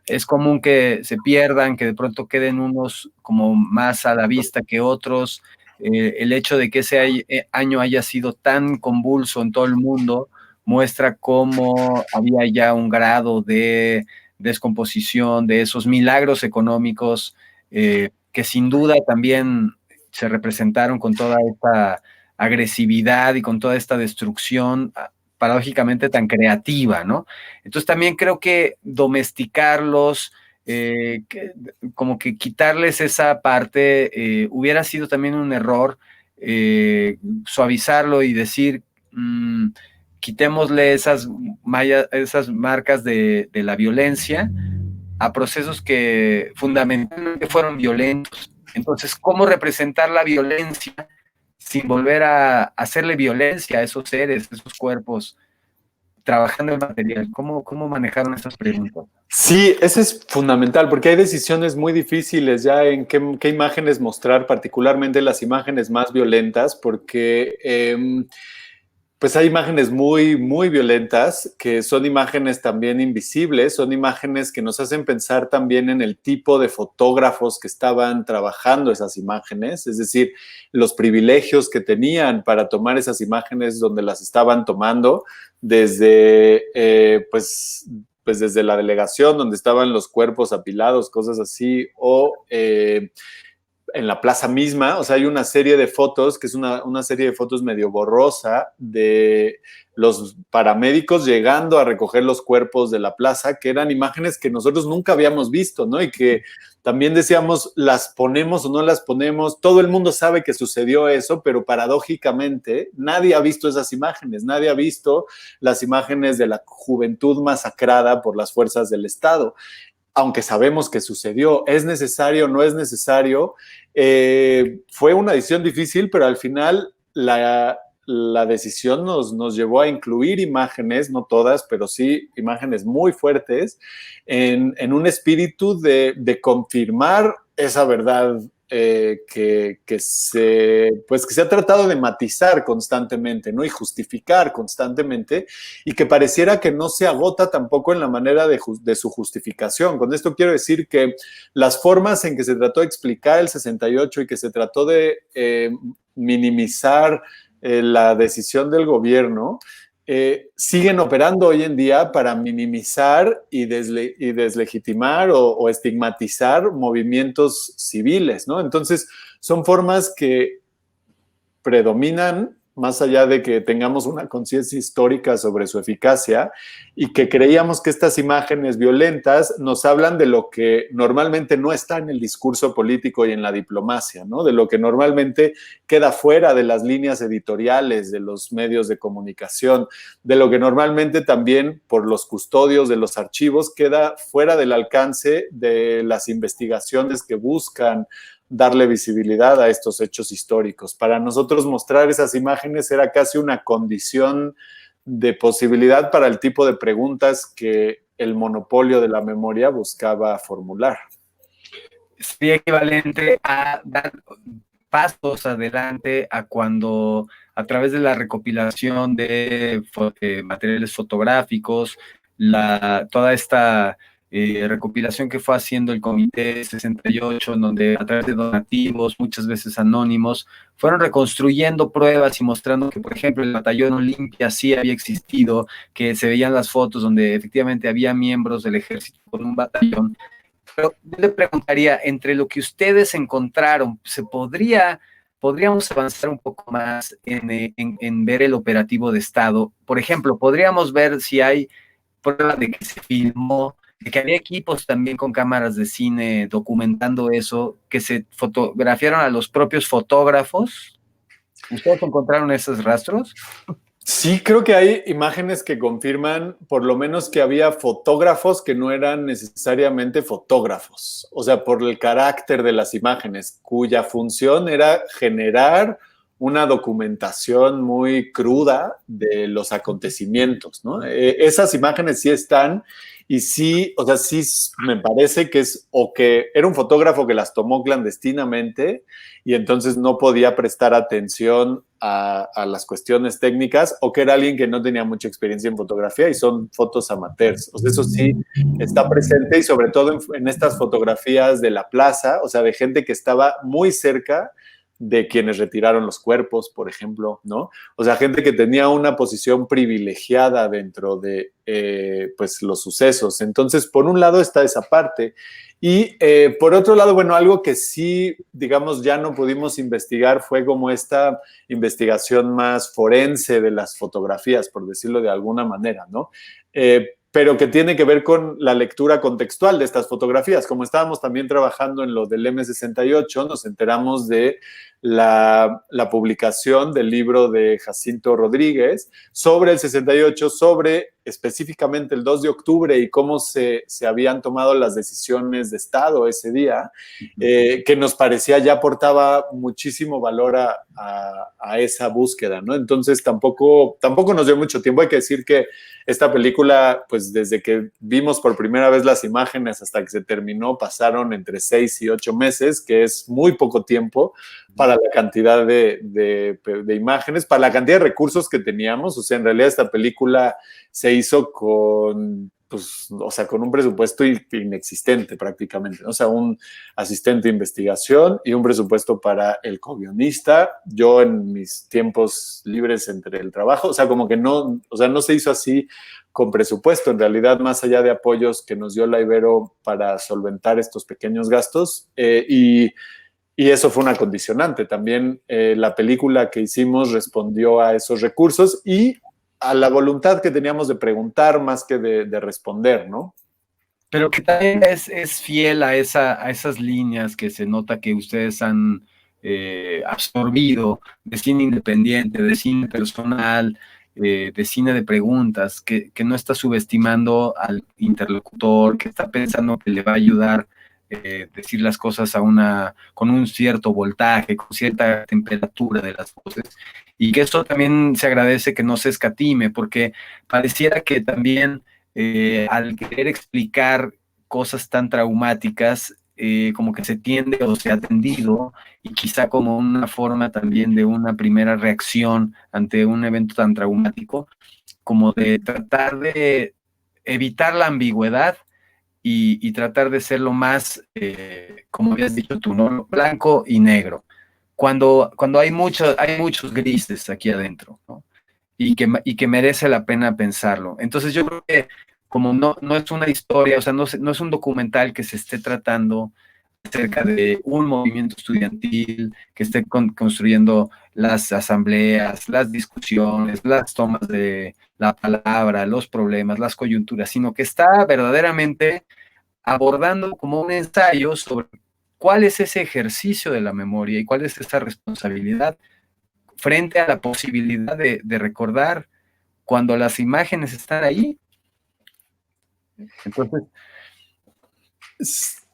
Speaker 1: es común que se pierdan, que de pronto queden unos como más a la vista que otros. El hecho de que ese año haya sido tan convulso en todo el mundo muestra cómo había ya un grado de descomposición de esos milagros económicos que sin duda también se representaron con toda esta agresividad y con toda esta destrucción paradójicamente tan creativa, ¿no? Entonces también creo que domesticarlos, como que quitarles esa parte, hubiera sido también un error, suavizarlo y decir, quitémosle esas marcas de la violencia a procesos que fundamentalmente fueron violentos. Entonces, ¿cómo representar la violencia sin volver a hacerle violencia a esos seres, a esos cuerpos, trabajando el material? ¿Cómo manejaron esas preguntas?
Speaker 2: Sí, eso es fundamental porque hay decisiones muy difíciles ya en qué imágenes mostrar, particularmente las imágenes más violentas, porque pues hay imágenes muy, muy violentas que son imágenes también invisibles, son imágenes que nos hacen pensar también en el tipo de fotógrafos que estaban trabajando esas imágenes, es decir, los privilegios que tenían para tomar esas imágenes donde las estaban tomando, desde, pues desde la delegación donde estaban los cuerpos apilados, cosas así, o en la plaza misma. O sea, hay una serie de fotos, que es una serie de fotos medio borrosa de los paramédicos llegando a recoger los cuerpos de la plaza, que eran imágenes que nosotros nunca habíamos visto, ¿no? Y que también decíamos, ¿las ponemos o no las ponemos? Todo el mundo sabe que sucedió eso, pero paradójicamente nadie ha visto esas imágenes, nadie ha visto las imágenes de la juventud masacrada por las fuerzas del Estado. Aunque sabemos que sucedió, ¿es necesario o no es necesario? Fue una decisión difícil, pero al final la decisión nos llevó a incluir imágenes, no todas, pero sí imágenes muy fuertes, en un espíritu de confirmar esa verdad que se ha tratado de matizar constantemente, ¿no? Y justificar constantemente, y que pareciera que no se agota tampoco en la manera de su justificación. Con esto quiero decir que las formas en que se trató de explicar el 68 y que se trató de minimizar la decisión del gobierno, siguen operando hoy en día para minimizar y deslegitimar o estigmatizar movimientos civiles, ¿no? Entonces, son formas que predominan más allá de que tengamos una conciencia histórica sobre su eficacia, y que creíamos que estas imágenes violentas nos hablan de lo que normalmente no está en el discurso político y en la diplomacia, ¿no? De lo que normalmente queda fuera de las líneas editoriales de los medios de comunicación, de lo que normalmente también por los custodios de los archivos queda fuera del alcance de las investigaciones que buscan darle visibilidad a estos hechos históricos. Para nosotros mostrar esas imágenes era casi una condición de posibilidad para el tipo de preguntas que el monopolio de la memoria buscaba formular.
Speaker 1: Sería equivalente a dar pasos adelante a cuando, a través de la recopilación de materiales fotográficos, toda esta recopilación que fue haciendo el Comité 68, en donde a través de donativos, muchas veces anónimos, fueron reconstruyendo pruebas y mostrando que, por ejemplo, el batallón Olimpia sí había existido, que se veían las fotos donde efectivamente había miembros del ejército con un batallón. Pero yo le preguntaría, entre lo que ustedes encontraron, podríamos avanzar un poco más en ver el operativo de Estado? Por ejemplo, podríamos ver si hay prueba de que se filmó, de que había equipos también con cámaras de cine documentando eso, que se fotografiaron a los propios fotógrafos. ¿Ustedes encontraron esos rastros?
Speaker 2: Sí, creo que hay imágenes que confirman por lo menos que había fotógrafos que no eran necesariamente fotógrafos, o sea, por el carácter de las imágenes, cuya función era generar una documentación muy cruda de los acontecimientos, ¿no? Esas imágenes sí están y sí, o sea, sí me parece que es o que era un fotógrafo que las tomó clandestinamente y entonces no podía prestar atención a las cuestiones técnicas, o que era alguien que no tenía mucha experiencia en fotografía y son fotos amateurs. O sea, eso sí está presente, y sobre todo en estas fotografías de la plaza, o sea, de gente que estaba muy cerca de quienes retiraron los cuerpos, por ejemplo, ¿no? O sea, gente que tenía una posición privilegiada dentro de pues los sucesos. Entonces, por un lado está esa parte. Y por otro lado, bueno, algo que sí, digamos, ya no pudimos investigar fue como esta investigación más forense de las fotografías, por decirlo de alguna manera, ¿no? Pero que tiene que ver con la lectura contextual de estas fotografías. Como estábamos también trabajando en lo del M68, nos enteramos de la publicación del libro de Jacinto Rodríguez sobre el 68, sobre específicamente el 2 de octubre y cómo se habían tomado las decisiones de Estado ese día, que nos parecía ya aportaba muchísimo valor a esa búsqueda, ¿no? Entonces tampoco nos dio mucho tiempo. Hay que decir que esta película, pues desde que vimos por primera vez las imágenes hasta que se terminó, pasaron entre 6 y 8 meses, que es muy poco tiempo para la cantidad de imágenes, para la cantidad de recursos que teníamos. O sea, en realidad esta película se hizo con, pues, o sea, con un presupuesto inexistente prácticamente, ¿no? O sea, un asistente de investigación y un presupuesto para el co-guionista. Yo en mis tiempos libres entre el trabajo, o sea, como que no, o sea, no se hizo así con presupuesto. En realidad, más allá de apoyos que nos dio la Ibero para solventar estos pequeños gastos, y eso fue una condicionante. También la película que hicimos respondió a esos recursos y a la voluntad que teníamos de preguntar más que de responder, ¿no?
Speaker 1: Pero que también es fiel a esas líneas que se nota que ustedes han absorbido de cine independiente, de cine personal, de cine de preguntas, que no está subestimando al interlocutor, que está pensando que le va a ayudar decir las cosas con un cierto voltaje, con cierta temperatura de las voces, y que eso también se agradece que no se escatime, porque pareciera que también al querer explicar cosas tan traumáticas, como que se tiende o se ha tendido, y quizá como una forma también de una primera reacción ante un evento tan traumático, como de tratar de evitar la ambigüedad y tratar de ser lo más, como habías dicho tú, ¿no? Blanco y negro. Cuando hay muchos grises aquí adentro, ¿no? Y que merece la pena pensarlo. Entonces yo creo que como no es una historia, o sea, no es un documental que se esté tratando acerca de un movimiento estudiantil que esté construyendo las asambleas, las discusiones, las tomas de la palabra, los problemas, las coyunturas, sino que está verdaderamente abordando como un ensayo sobre cuál es ese ejercicio de la memoria y cuál es esa responsabilidad frente a la posibilidad de recordar cuando las imágenes están ahí. Entonces,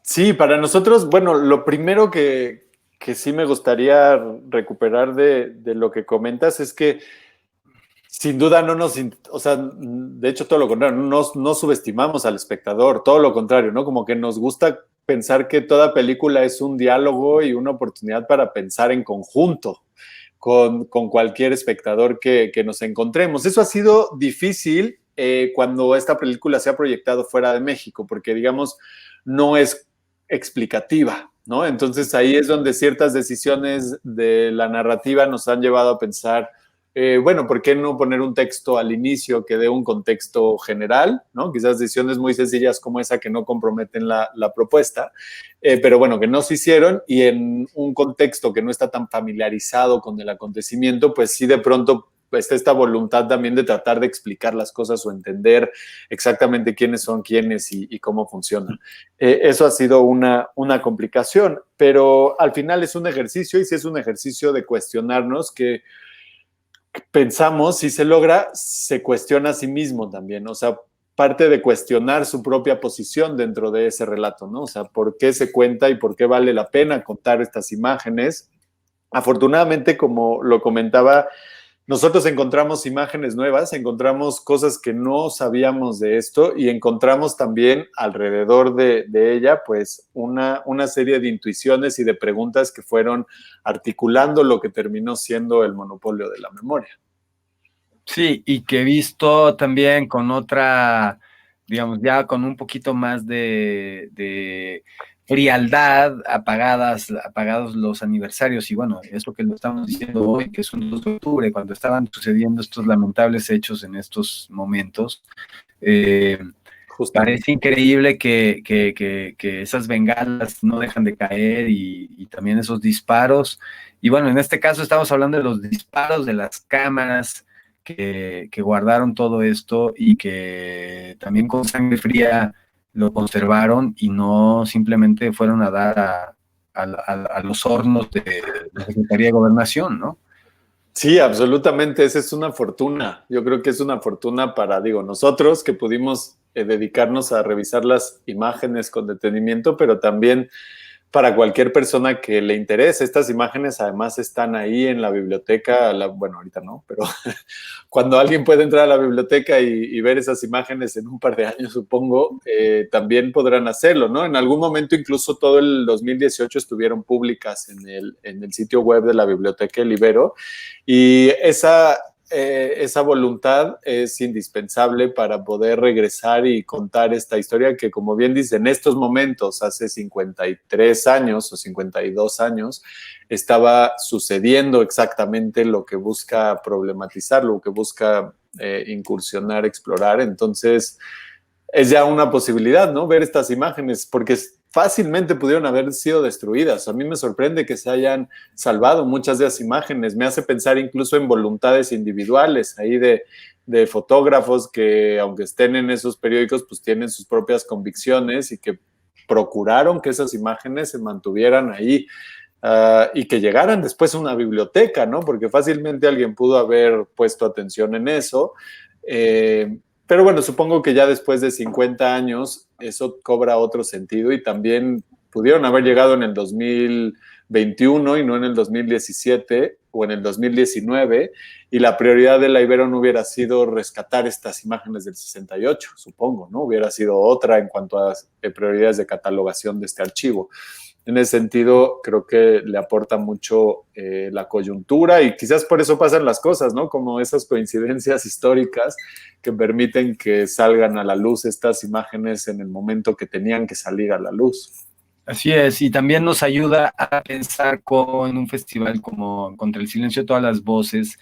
Speaker 2: sí, para nosotros, bueno, lo primero que sí me gustaría recuperar de lo que comentas es que sin duda no nos, o sea, de hecho todo lo contrario, no subestimamos al espectador, todo lo contrario, ¿no? Como que nos gusta pensar que toda película es un diálogo y una oportunidad para pensar en conjunto con cualquier espectador que nos encontremos. Eso ha sido difícil cuando esta película se ha proyectado fuera de México, porque digamos, no es explicativa, ¿no? Entonces ahí es donde ciertas decisiones de la narrativa nos han llevado a pensar, bueno, ¿por qué no poner un texto al inicio que dé un contexto general, ¿no? Quizás decisiones muy sencillas como esa que no comprometen la propuesta, pero bueno, que no se hicieron y en un contexto que no está tan familiarizado con el acontecimiento, pues sí de pronto está esta voluntad también de tratar de explicar las cosas o entender exactamente quiénes son quiénes y cómo funcionan. Eso ha sido una complicación, pero al final es un ejercicio y sí es un ejercicio de cuestionarnos que pensamos, si se logra, se cuestiona a sí mismo también, o sea, parte de cuestionar su propia posición dentro de ese relato, ¿no? O sea, ¿por qué se cuenta y por qué vale la pena contar estas imágenes? Afortunadamente, como lo comentaba, nosotros encontramos imágenes nuevas, encontramos cosas que no sabíamos de esto y encontramos también alrededor de ella pues una serie de intuiciones y de preguntas que fueron articulando lo que terminó siendo el monopolio de la memoria.
Speaker 1: sí, y que he visto también con otra, digamos, ya con un poquito más de frialdad, apagados los aniversarios, y bueno, esto que lo estamos diciendo hoy, que es un 2 de octubre, cuando estaban sucediendo estos lamentables hechos en estos momentos, parece increíble que esas bengalas no dejan de caer y también esos disparos, y bueno, en este caso estamos hablando de los disparos de las cámaras, que guardaron todo esto y que también con sangre fría lo conservaron y no simplemente fueron a dar a los hornos de la Secretaría de Gobernación, ¿no?
Speaker 2: Sí, absolutamente, esa es una fortuna. Yo creo que es una fortuna para, digo, nosotros que pudimos dedicarnos a revisar las imágenes con detenimiento, pero también para cualquier persona que le interese. Estas imágenes además están ahí en la biblioteca, bueno, ahorita no, pero cuando alguien puede entrar a la biblioteca y ver esas imágenes en un par de años, supongo, también podrán hacerlo, ¿no? En algún momento, incluso todo el 2018 estuvieron públicas en el sitio web de la Biblioteca El Ibero, y esa voluntad es indispensable para poder regresar y contar esta historia que, como bien dice, en estos momentos, hace 53 años o 52 años, estaba sucediendo exactamente lo que busca problematizar, lo que busca incursionar, explorar. Entonces, es ya una posibilidad, ¿no? Ver estas imágenes, porque fácilmente pudieron haber sido destruidas. A mí me sorprende que se hayan salvado muchas de esas imágenes. Me hace pensar incluso en voluntades individuales ahí de fotógrafos que, aunque estén en esos periódicos, pues tienen sus propias convicciones y que procuraron que esas imágenes se mantuvieran ahí y que llegaran después a una biblioteca, ¿no? Porque fácilmente alguien pudo haber puesto atención en eso. Pero bueno, supongo que ya después de 50 años eso cobra otro sentido y también pudieron haber llegado en el 2021 y no en el 2017 o en el 2019, y la prioridad de la Ibero no hubiera sido rescatar estas imágenes del 68, supongo, ¿no? Hubiera sido otra en cuanto a prioridades de catalogación de este archivo. En ese sentido, creo que le aporta mucho la coyuntura y quizás por eso pasan las cosas, ¿no? Como esas coincidencias históricas que permiten que salgan a la luz estas imágenes en el momento que tenían que salir a la luz.
Speaker 1: Así es, y también nos ayuda a pensar cómo en un festival como Contra el Silencio de Todas las Voces,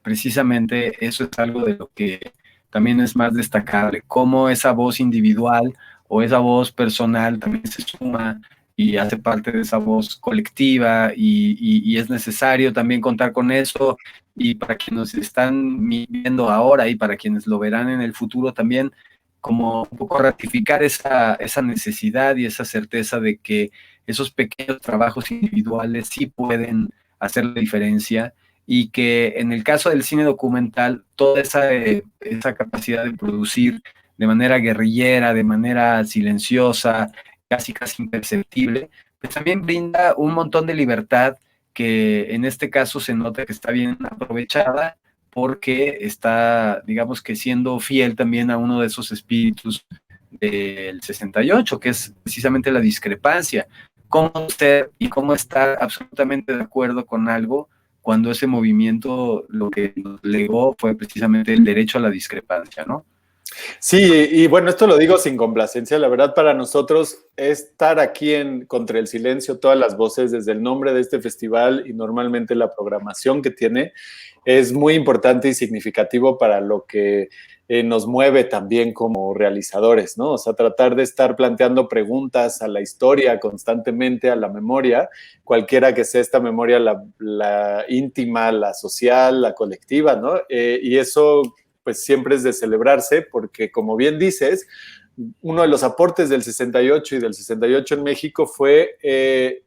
Speaker 1: precisamente eso es algo de lo que también es más destacable, cómo esa voz individual o esa voz personal también se suma y hace parte de esa voz colectiva y es necesario también contar con eso, y para quienes nos están viendo ahora y para quienes lo verán en el futuro también, como un poco ratificar esa necesidad y esa certeza de que esos pequeños trabajos individuales sí pueden hacer la diferencia, y que en el caso del cine documental, toda esa capacidad de producir de manera guerrillera, de manera silenciosa, casi imperceptible, pues también brinda un montón de libertad que en este caso se nota que está bien aprovechada, porque está, digamos que siendo fiel también a uno de esos espíritus del 68, que es precisamente la discrepancia. Cómo ser y cómo estar absolutamente de acuerdo con algo cuando ese movimiento lo que nos legó fue precisamente el derecho a la discrepancia, ¿no?
Speaker 2: Sí, y bueno, esto lo digo sin complacencia. La verdad, para nosotros estar aquí en Contra el Silencio, todas las voces, desde el nombre de este festival y normalmente la programación que tiene, es muy importante y significativo para lo que nos mueve también como realizadores, ¿no? O sea, tratar de estar planteando preguntas a la historia constantemente, a la memoria, cualquiera que sea esta memoria, la íntima, la social, la colectiva, ¿no? Y eso pues siempre es de celebrarse, porque como bien dices, uno de los aportes del 68 y del 68 en México fue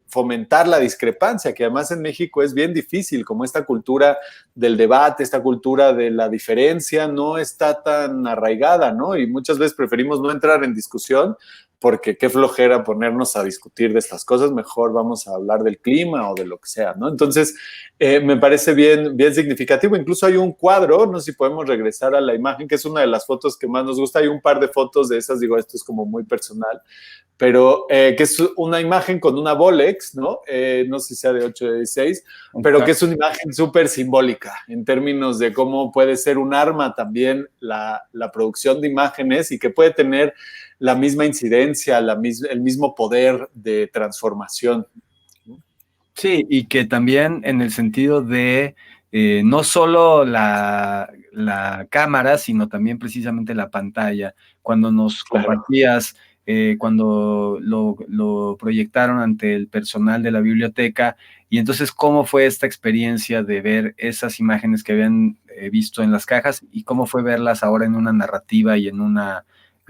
Speaker 2: fomentar la discrepancia, que además en México es bien difícil, como esta cultura del debate, esta cultura de la diferencia no está tan arraigada, ¿no? Y muchas veces preferimos no entrar en discusión porque qué flojera ponernos a discutir de estas cosas, mejor vamos a hablar del clima o de lo que sea, ¿no? Entonces, me parece bien significativo. Incluso hay un cuadro, no sé si podemos regresar a la imagen, que es una de las fotos que más nos gusta. Hay un par de fotos de esas, digo, esto es como muy personal, pero que es una imagen con una Bolex, ¿no? No sé si sea de 8 o de 16, pero que es una imagen súper simbólica en términos de cómo puede ser un arma también la producción de imágenes, y que puede tener la misma incidencia, el mismo poder de transformación.
Speaker 1: Sí, y que también en el sentido de no solo la cámara, sino también precisamente la pantalla. Cuando nos compartías, cuando lo proyectaron ante el personal de la biblioteca, y entonces cómo fue esta experiencia de ver esas imágenes que habían visto en las cajas, y cómo fue verlas ahora en una narrativa y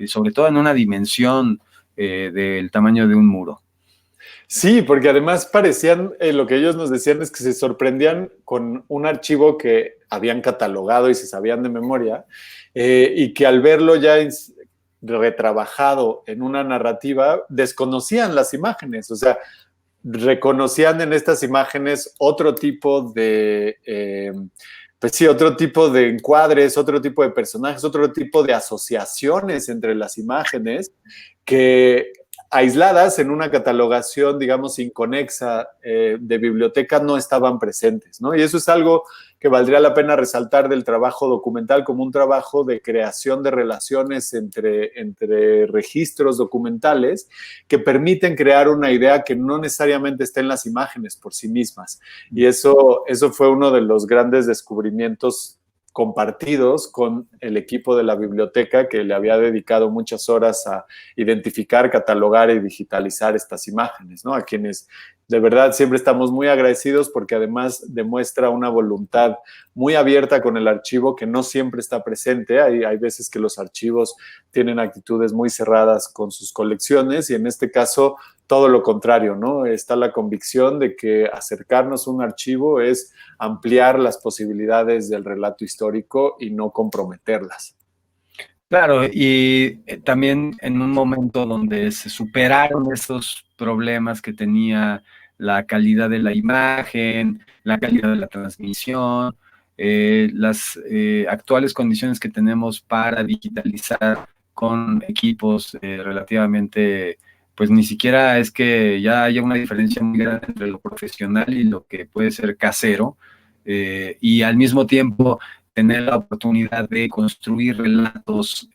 Speaker 1: sobre todo en una dimensión del tamaño de un muro.
Speaker 2: Sí, porque además parecían, lo que ellos nos decían es que se sorprendían con un archivo que habían catalogado y se sabían de memoria, y que al verlo ya retrabajado en una narrativa, desconocían las imágenes, o sea, reconocían en estas imágenes otro tipo de... pues sí, otro tipo de encuadres, otro tipo de personajes, otro tipo de asociaciones entre las imágenes que aisladas en una catalogación, digamos, inconexa de biblioteca no estaban presentes, ¿no? Y eso es algo que valdría la pena resaltar del trabajo documental como un trabajo de creación de relaciones entre registros documentales que permiten crear una idea que no necesariamente está en las imágenes por sí mismas. Y eso fue uno de los grandes descubrimientos compartidos con el equipo de la biblioteca, que le había dedicado muchas horas a identificar, catalogar y digitalizar estas imágenes, ¿no? A quienes de verdad siempre estamos muy agradecidos, porque además demuestra una voluntad muy abierta con el archivo que no siempre está presente. Hay veces que los archivos tienen actitudes muy cerradas con sus colecciones, y en este caso todo lo contrario, ¿no? Está la convicción de que acercarnos a un archivo es ampliar las posibilidades del relato histórico y no comprometerlas.
Speaker 1: Claro, y también en un momento donde se superaron esos problemas que tenía la calidad de la imagen, la calidad de la transmisión, las actuales condiciones que tenemos para digitalizar con equipos relativamente, pues ni siquiera es que ya haya una diferencia muy grande entre lo profesional y lo que puede ser casero, y al mismo tiempo tener la oportunidad de construir relatos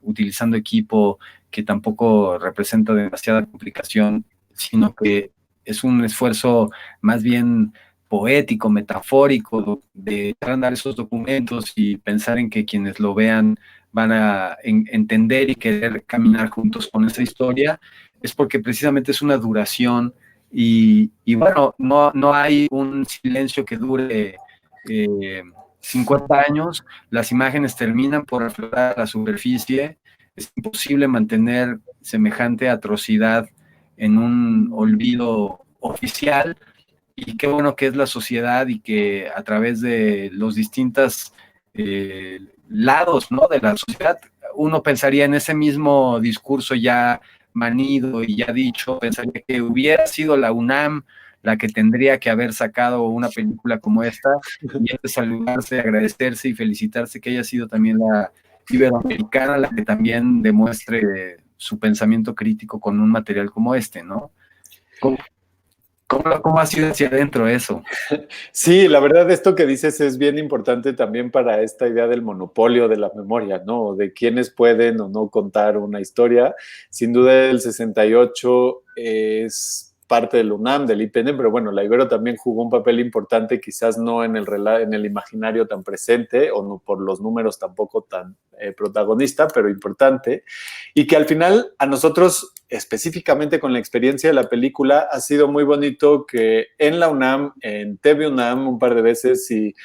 Speaker 1: utilizando equipo que tampoco representa demasiada complicación, sino que es un esfuerzo más bien poético, metafórico, de andar esos documentos y pensar en que quienes lo vean van a entender y querer caminar juntos con esa historia. es porque precisamente es una duración y bueno, no hay un silencio que dure 50 años, las imágenes terminan por aflorar a la superficie, es imposible mantener semejante atrocidad en un olvido oficial, y qué bueno que es la sociedad y que a través de los distintos lados, ¿no?, de la sociedad, uno pensaría en ese mismo discurso ya manido y ya dicho, pensaría que hubiera sido la UNAM la que tendría que haber sacado una película como esta, y es de saludarse, agradecerse y felicitarse que haya sido también la iberoamericana la que también demuestre su pensamiento crítico con un material como este, ¿no? ¿Cómo, cómo ha sido hacia adentro eso?
Speaker 2: Sí, la verdad, esto que dices es bien importante también para esta idea del monopolio de la memoria, ¿no? De quiénes pueden o no contar una historia. Sin duda, el 68 es parte del UNAM, del IPN, pero bueno, la Ibero también jugó un papel importante, quizás no en el imaginario tan presente, o no por los números tampoco tan protagonista, pero importante, y que al final a nosotros, específicamente con la experiencia de la película, ha sido muy bonito que en la UNAM, en TV UNAM un par de veces, y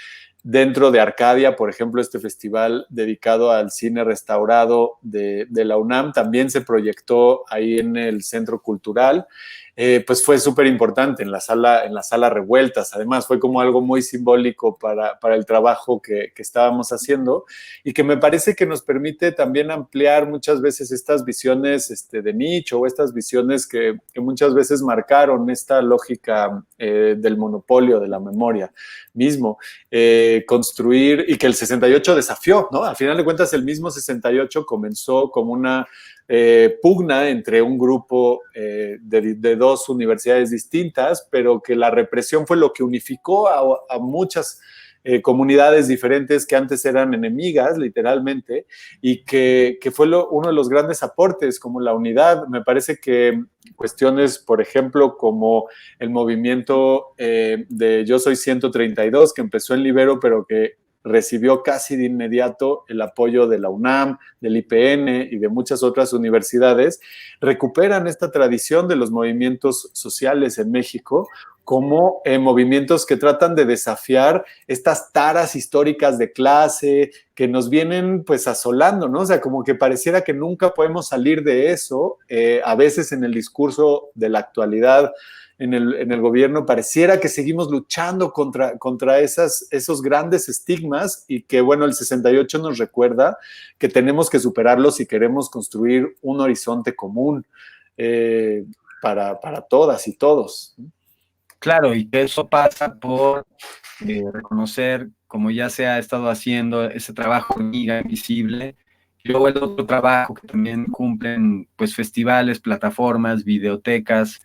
Speaker 2: dentro de Arcadia, por ejemplo, este festival dedicado al cine restaurado de la UNAM, también se proyectó ahí en el Centro Cultural. Pues fue súper importante en la sala Revueltas. Además, fue como algo muy simbólico para el trabajo que estábamos haciendo, y que me parece que nos permite también ampliar muchas veces estas visiones de nicho, o estas visiones que muchas veces marcaron esta lógica del monopolio de la memoria mismo. Construir, y que el 68 desafió, ¿no? Al final de cuentas, el mismo 68 comenzó como una pugna entre un grupo de dos universidades distintas, pero que la represión fue lo que unificó a muchas comunidades diferentes que antes eran enemigas, literalmente, y que fue uno de los grandes aportes, como la unidad. Me parece que cuestiones, por ejemplo, como el movimiento de Yo Soy 132, que empezó en Libero, pero que recibió casi de inmediato el apoyo de la UNAM, del IPN y de muchas otras universidades, recuperan esta tradición de los movimientos sociales en México como movimientos que tratan de desafiar estas taras históricas de clase que nos vienen pues asolando, ¿no? O sea, como que pareciera que nunca podemos salir de eso. A veces en el discurso de la actualidad, en el gobierno, pareciera que seguimos luchando contra esos grandes estigmas, y que, bueno, el 68 nos recuerda que tenemos que superarlos si queremos construir un horizonte común para todas y todos.
Speaker 1: Claro, y que eso pasa por reconocer, como ya se ha estado haciendo, ese trabajo hormiga invisible, y luego el otro trabajo que también cumplen, pues, festivales, plataformas, videotecas,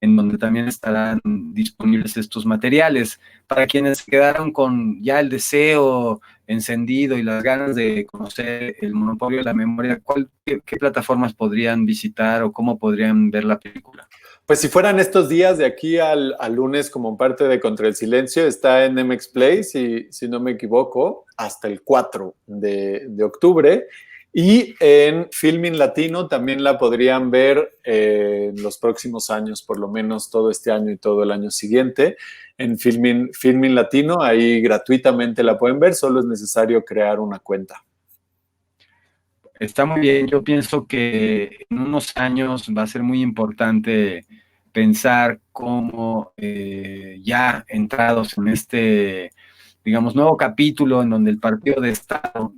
Speaker 1: en donde también estarán disponibles estos materiales. Para quienes quedaron con ya el deseo encendido y las ganas de conocer el monopolio de la memoria, ¿qué plataformas podrían visitar o cómo podrían ver la película?
Speaker 2: Pues si fueran estos días de aquí al lunes, como parte de Contra el Silencio, está en MX Play, si no me equivoco, hasta el 4 de octubre. Y en Filmin Latino también la podrían ver en los próximos años, por lo menos todo este año y todo el año siguiente. En Filmin Latino, ahí gratuitamente la pueden ver, solo es necesario crear una cuenta.
Speaker 1: Está muy bien, yo pienso que en unos años va a ser muy importante pensar cómo ya entrados en este, digamos, nuevo capítulo en donde el partido de Estado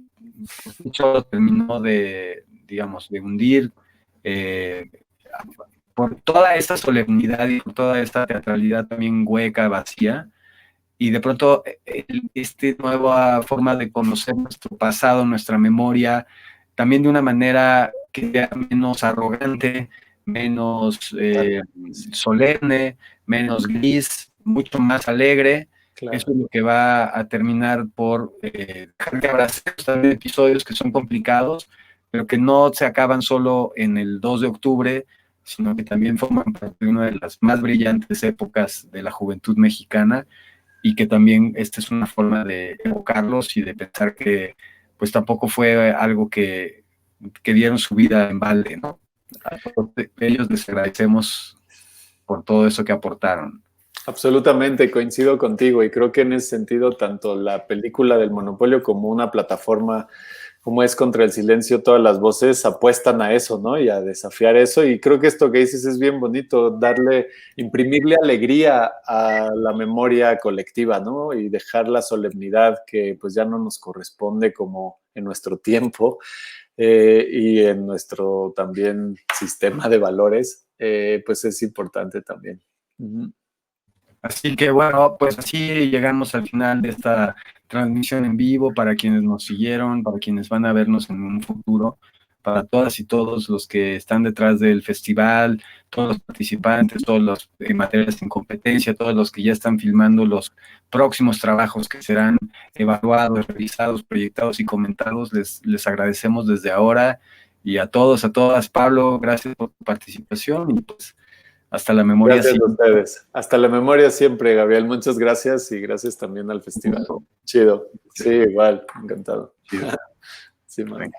Speaker 1: mucho terminó de, digamos, de hundir eh, por toda esta solemnidad y por toda esta teatralidad también hueca, vacía, y de pronto esta nueva forma de conocer nuestro pasado, nuestra memoria, también de una manera que sea menos arrogante, menos solemne, menos gris, mucho más alegre.
Speaker 2: Claro.
Speaker 1: Eso es lo que va a terminar por dejar de abrazar también episodios que son complicados, pero que no se acaban solo en el 2 de octubre, sino que también forman parte de una de las más brillantes épocas de la juventud mexicana, y que también esta es una forma de evocarlos y de pensar que pues tampoco fue algo que dieron su vida en balde, ¿no? A todos ellos les agradecemos por todo eso que aportaron.
Speaker 2: Absolutamente, coincido contigo y creo que en ese sentido tanto la película del Monopolio como una plataforma como es Contra el Silencio, todas las voces apuestan a eso, ¿no? Y a desafiar eso y creo que esto que dices es bien bonito, imprimirle alegría a la memoria colectiva, ¿no? Y dejar la solemnidad que pues ya no nos corresponde como en nuestro tiempo y en nuestro también sistema de valores, pues es importante también. Uh-huh.
Speaker 1: Así que bueno, pues así llegamos al final de esta transmisión en vivo para quienes nos siguieron, para quienes van a vernos en un futuro, para todas y todos los que están detrás del festival, todos los participantes, todos los materiales en competencia, todos los que ya están filmando los próximos trabajos que serán evaluados, revisados, proyectados y comentados, les agradecemos desde ahora y a todos, a todas. Pablo, gracias por tu participación y pues hasta la memoria
Speaker 2: Gracias a
Speaker 1: siempre.
Speaker 2: ustedes. Hasta la memoria siempre, Gabriel. Muchas gracias y gracias también al festival. Chido. Sí, igual. Encantado.
Speaker 1: Chido.
Speaker 2: Sí, man.